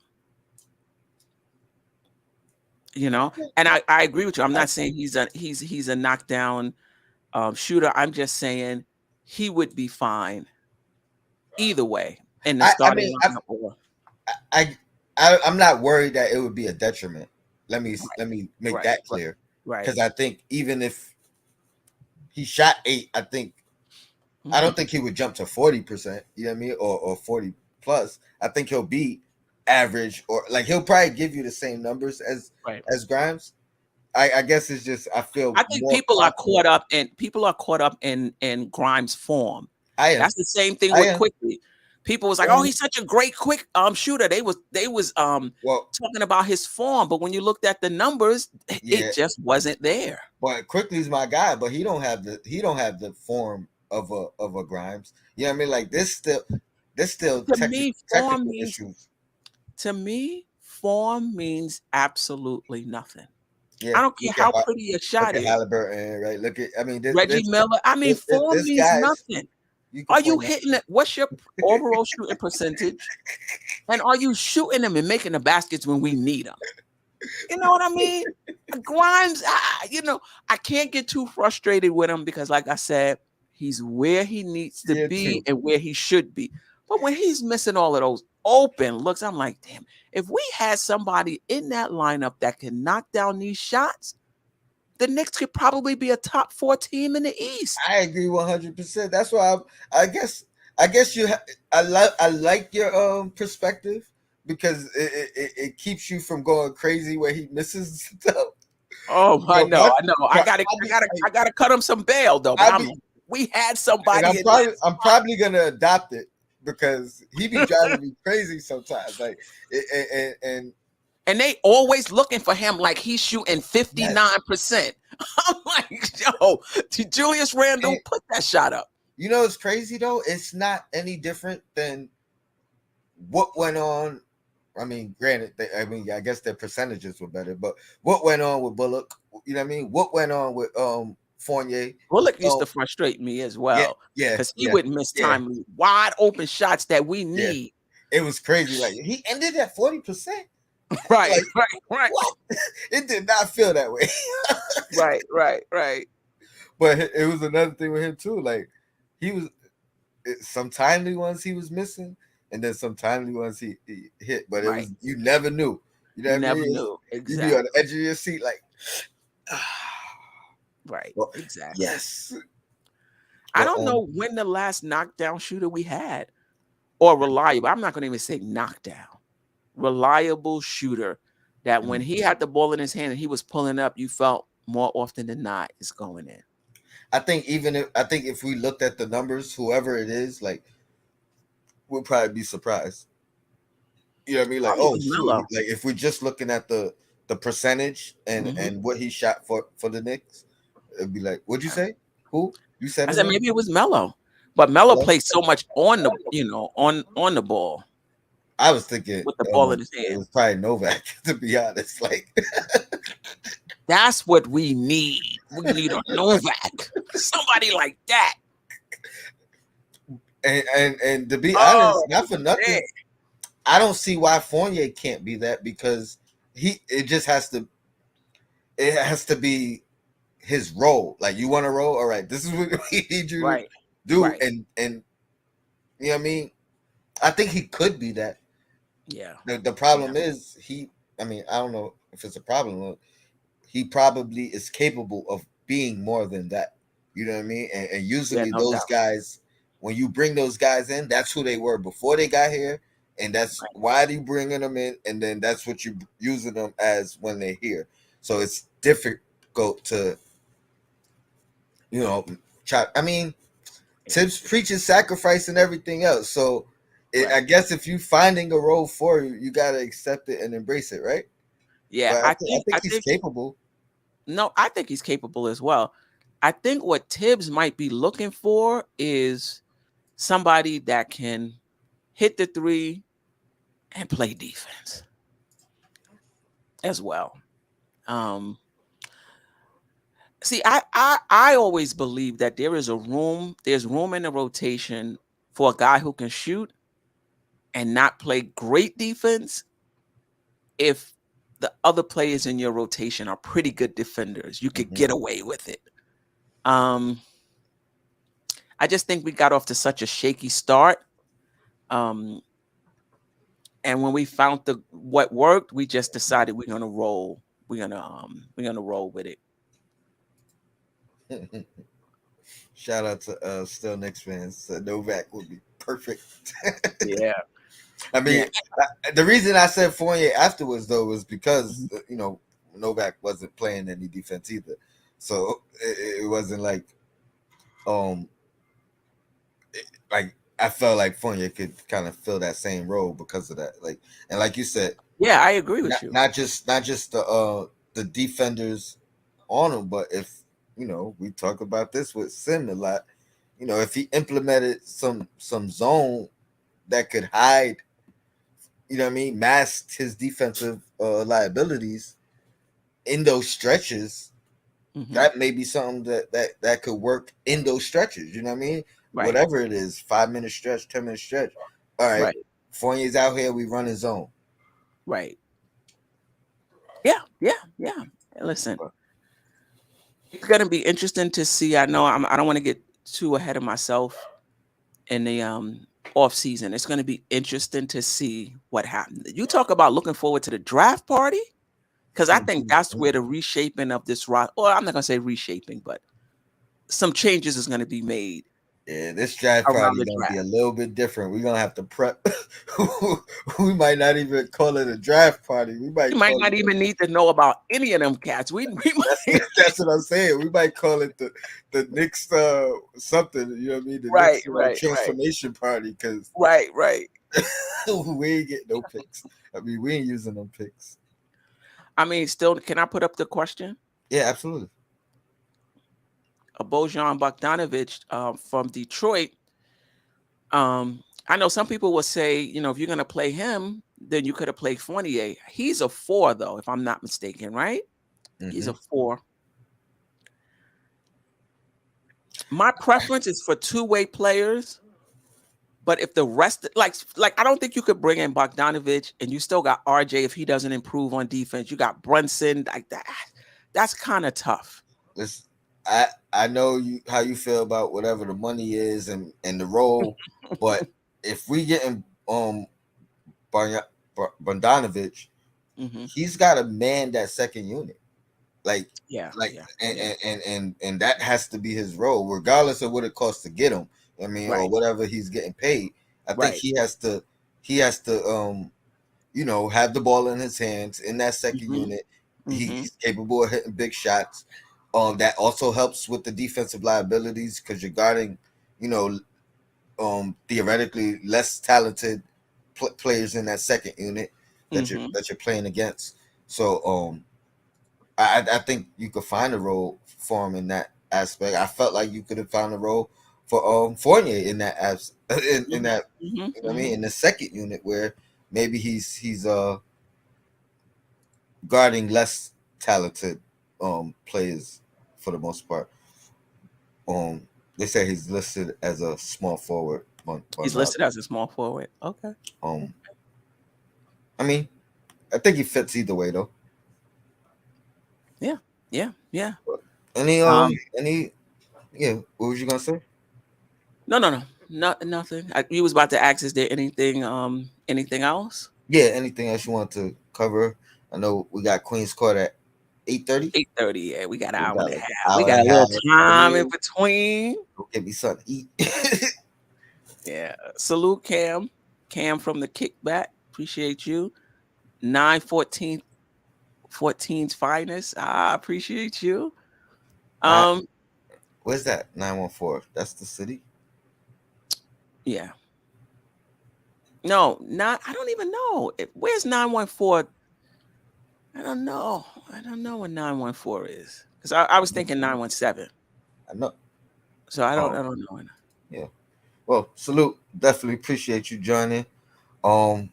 You know, and I agree with you. I'm not saying he's a knockdown shooter. I'm just saying he would be fine either way in the starting lineup. I'm not worried that it would be a detriment. Let me make that clear. Right. Because I think even if he shot 8, I don't think he would jump to 40%. You know what I mean, or 40 plus. I think he'll be average, or like he'll probably give you the same numbers as Grimes. I guess it's just I think people are caught up in Grimes' form. That's the same thing with Quickley. People was like, "Oh, he's such a great quick shooter." They was Well, talking about his form, but when you looked at the numbers, yeah, it just wasn't there. but Quickly's my guy, but he don't have the form of a Grimes. You know what I mean? Like there's still To me, technical issues. form means absolutely nothing. Yeah, I don't care how pretty a look shot at is. Halliburton, right? Look at, I mean, Reggie Miller. I mean, form this means guys nothing. you can Are you point out. hitting it? What's your overall shooting percentage? And are you shooting them and making the baskets when we need them? You know what I mean? Grimes, I can't get too frustrated with him because, like I said, he's where he needs to Yeah, be true. and where he should be. But when he's missing all of those open looks, I'm like, damn, if we had somebody in that lineup that can knock down these shots, the Knicks could probably be a top 4 team in the East. I agree 100%. That's why I guess I like your perspective because it keeps you from going crazy where he misses stuff. Oh, I But know. I gotta cut him some bail though. But we had somebody. And I'm probably gonna adopt it because he be driving me crazy sometimes. Like and they always looking for him like he's shooting 59%. I'm like, yo, Julius Randle, put that shot up. You know, it's crazy though. It's not any different than what went on. I mean, granted, I guess their percentages were better, but what went on with Bullock? You know what I mean? What went on with Fournier? Bullock used to frustrate me as well. Yeah, because he would miss timely, wide open shots that we need. It was crazy. Like he ended at 40%. Right, like, right. What? It did not feel that way. Right. But it was another thing with him too. Like he was some timely ones he was missing, and then some timely ones he hit. But it was you never knew. You know what I mean? Knew. Exactly. You'd be on the edge of your seat, like right. Well, exactly. Yes. I don't know when the last knockdown shooter we had, or reliable. I'm not going to even say knockdown. Reliable shooter that when he had the ball in his hand and he was pulling up, you felt more often than not it's going in. I think if we looked at the numbers, whoever it is, like we'll probably be surprised. You know what I mean? Like, oh shoot, like if we're just looking at the percentage and what he shot for the Knicks, it'd be like, what'd you say? Who? You said I said maybe it was Melo. But Melo played so much on the on the ball. I was thinking with the ball in his hand. It was probably Novak, to be honest. Like that's what we need. We need a Novak. Somebody like that. And to be honest, not for nothing, man. I don't see why Fournier can't be that because it has to be his role. Like you want to roll, all right, this is what we need you to do. Right. And you know what I mean? I think he could be that. Yeah. The problem is I don't know if it's a problem. He probably is capable of being more than that. You know what I mean? And usually those guys, when you bring those guys in, that's who they were before they got here. And that's why you bringing them in. And then that's what you using them as when they're here. So it's difficult to, try. I mean, Tibbs preaches sacrifice and everything else. So I guess if you finding a role for you, you got to accept it and embrace it, right? Yeah, I think he's capable. No, I think he's capable as well. I think what Tibbs might be looking for is somebody that can hit the three and play defense as well. See, I always believe that there's room in the rotation for a guy who can shoot and not play great defense if the other players in your rotation are pretty good defenders. You could get away with it. I just think we got off to such a shaky start. And when we found what worked, we just decided we're gonna roll. We're gonna roll with it. Shout out to still Knicks fans. Novak would be perfect. Yeah. I mean, the reason I said Fournier afterwards though was because Novak wasn't playing any defense either, so it wasn't like I felt like Fournier could kind of fill that same role because of that. Like, and like you said, Yeah, I agree with not you. not just the defenders on him, but if we talk about this with Sim a lot. If he implemented some zone that could hide, what I mean, masked his defensive liabilities in those stretches, Hmm. that may be something that could work in those stretches. You know what I mean? Right, Whatever it is, 5 minute stretch, 10 minute stretch. All right, right, Fournier's out here. We run his zone. right. Yeah, yeah, yeah. Listen, it's gonna be interesting to see. I know I don't want to get too ahead of myself in the off season. It's gonna be interesting to see what happens. You talk about looking forward to the draft party because I think that's where the reshaping of this rock. Or I'm not gonna say reshaping, but some changes is gonna be made Yeah, this draft around party the gonna be draft. a little bit different. We're gonna have to prep. We might not even call it a draft party. We You might might call not it. even need to know about any of them cats. We That's might that's what I'm saying. We might call it the Knicks something. You know what I mean? The right, Knicks right, right, transformation party because right, right. we ain't getting no picks. I mean, we ain't using them picks. I mean, still, can I put up the question? Yeah, absolutely. Bojan Bogdanovic from Detroit. I know some people will say, if you're going to play him, then you could have played Fournier. He's a 4, though, if I'm not mistaken, right? He's Hmm. a 4. My preference is for two-way players, but if the rest, like I don't think you could bring in Bogdanovic and you still got RJ if he doesn't improve on defense. You got Brunson, like that. That's kind of tough. Listen, I know how you feel about whatever the money is and the role, but if we getting Barya- Bogdanovic, Hmm. he's got to man that second unit. Like Yeah, like yeah, and yeah. and that has to be his role, regardless of what it costs to get him. I mean, or Right, whatever he's getting paid. I think right. he has to have the ball in his hands in that second Hmm. unit. Hmm. He's capable of hitting big shots. That also helps with the defensive liabilities because you're guarding, you know, theoretically less talented players in that second unit that you're Hmm. that you're playing against. So I think you could find a role for him in that aspect. I felt like you could have found a role for Fournier in that in Hmm. that Hmm. what I mean, in the second unit where maybe he's guarding less talented players for the most part. Um they say he's listed as a small forward, but He's not. listed as a small forward. Okay. Um I mean, I think he fits either way though. Yeah. Yeah. Yeah. Any Um. any yeah, what was you gonna say? No. No. No. Not nothing. You was about to ask, is there anything else? Yeah, anything else you want to cover? I know we got Queen's Court at 8:30. 8:30. Yeah, we got an We hour and got a like an half. We hour got and a a little half. Get time in in, between. go get me something to eat. Yeah. Salute Cam. Cam from the kickback. Appreciate you. 914 14's finest. I appreciate you. Not Um, where's that? 914. That's the city. yeah. No, not I don't even know. Where's 914? I don't know. I don't know what 914 is. Because I was thinking 917. I know. So I don't Um, I don't know. yeah. Well, salute. Definitely appreciate you joining. Um,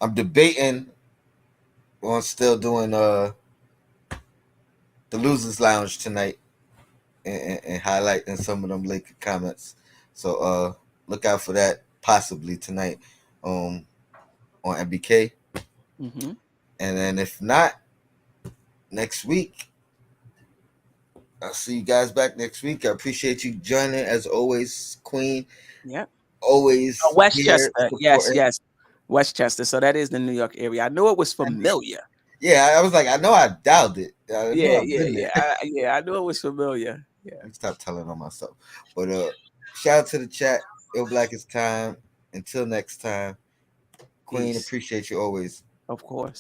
I'm debating on still doing the losers lounge tonight and highlighting some of them Laker comments. So look out for that possibly tonight um on MBK. Hmm. And then if not, next week. I'll see you guys back next week. I appreciate you joining as always, Queen. Yeah. Oh, Always here Westchester. Yes, supporting. yes. Westchester. So that is the New York area. I knew it was familiar. Yeah, I was like, I know I doubted it. I know Yeah, I've yeah, been yeah. there. Yeah, I knew it was familiar. Yeah. Let me stop telling on myself. But shout out to the chat. Ill Black is time. Until next time. Queen, Peace. appreciate you always. Of course.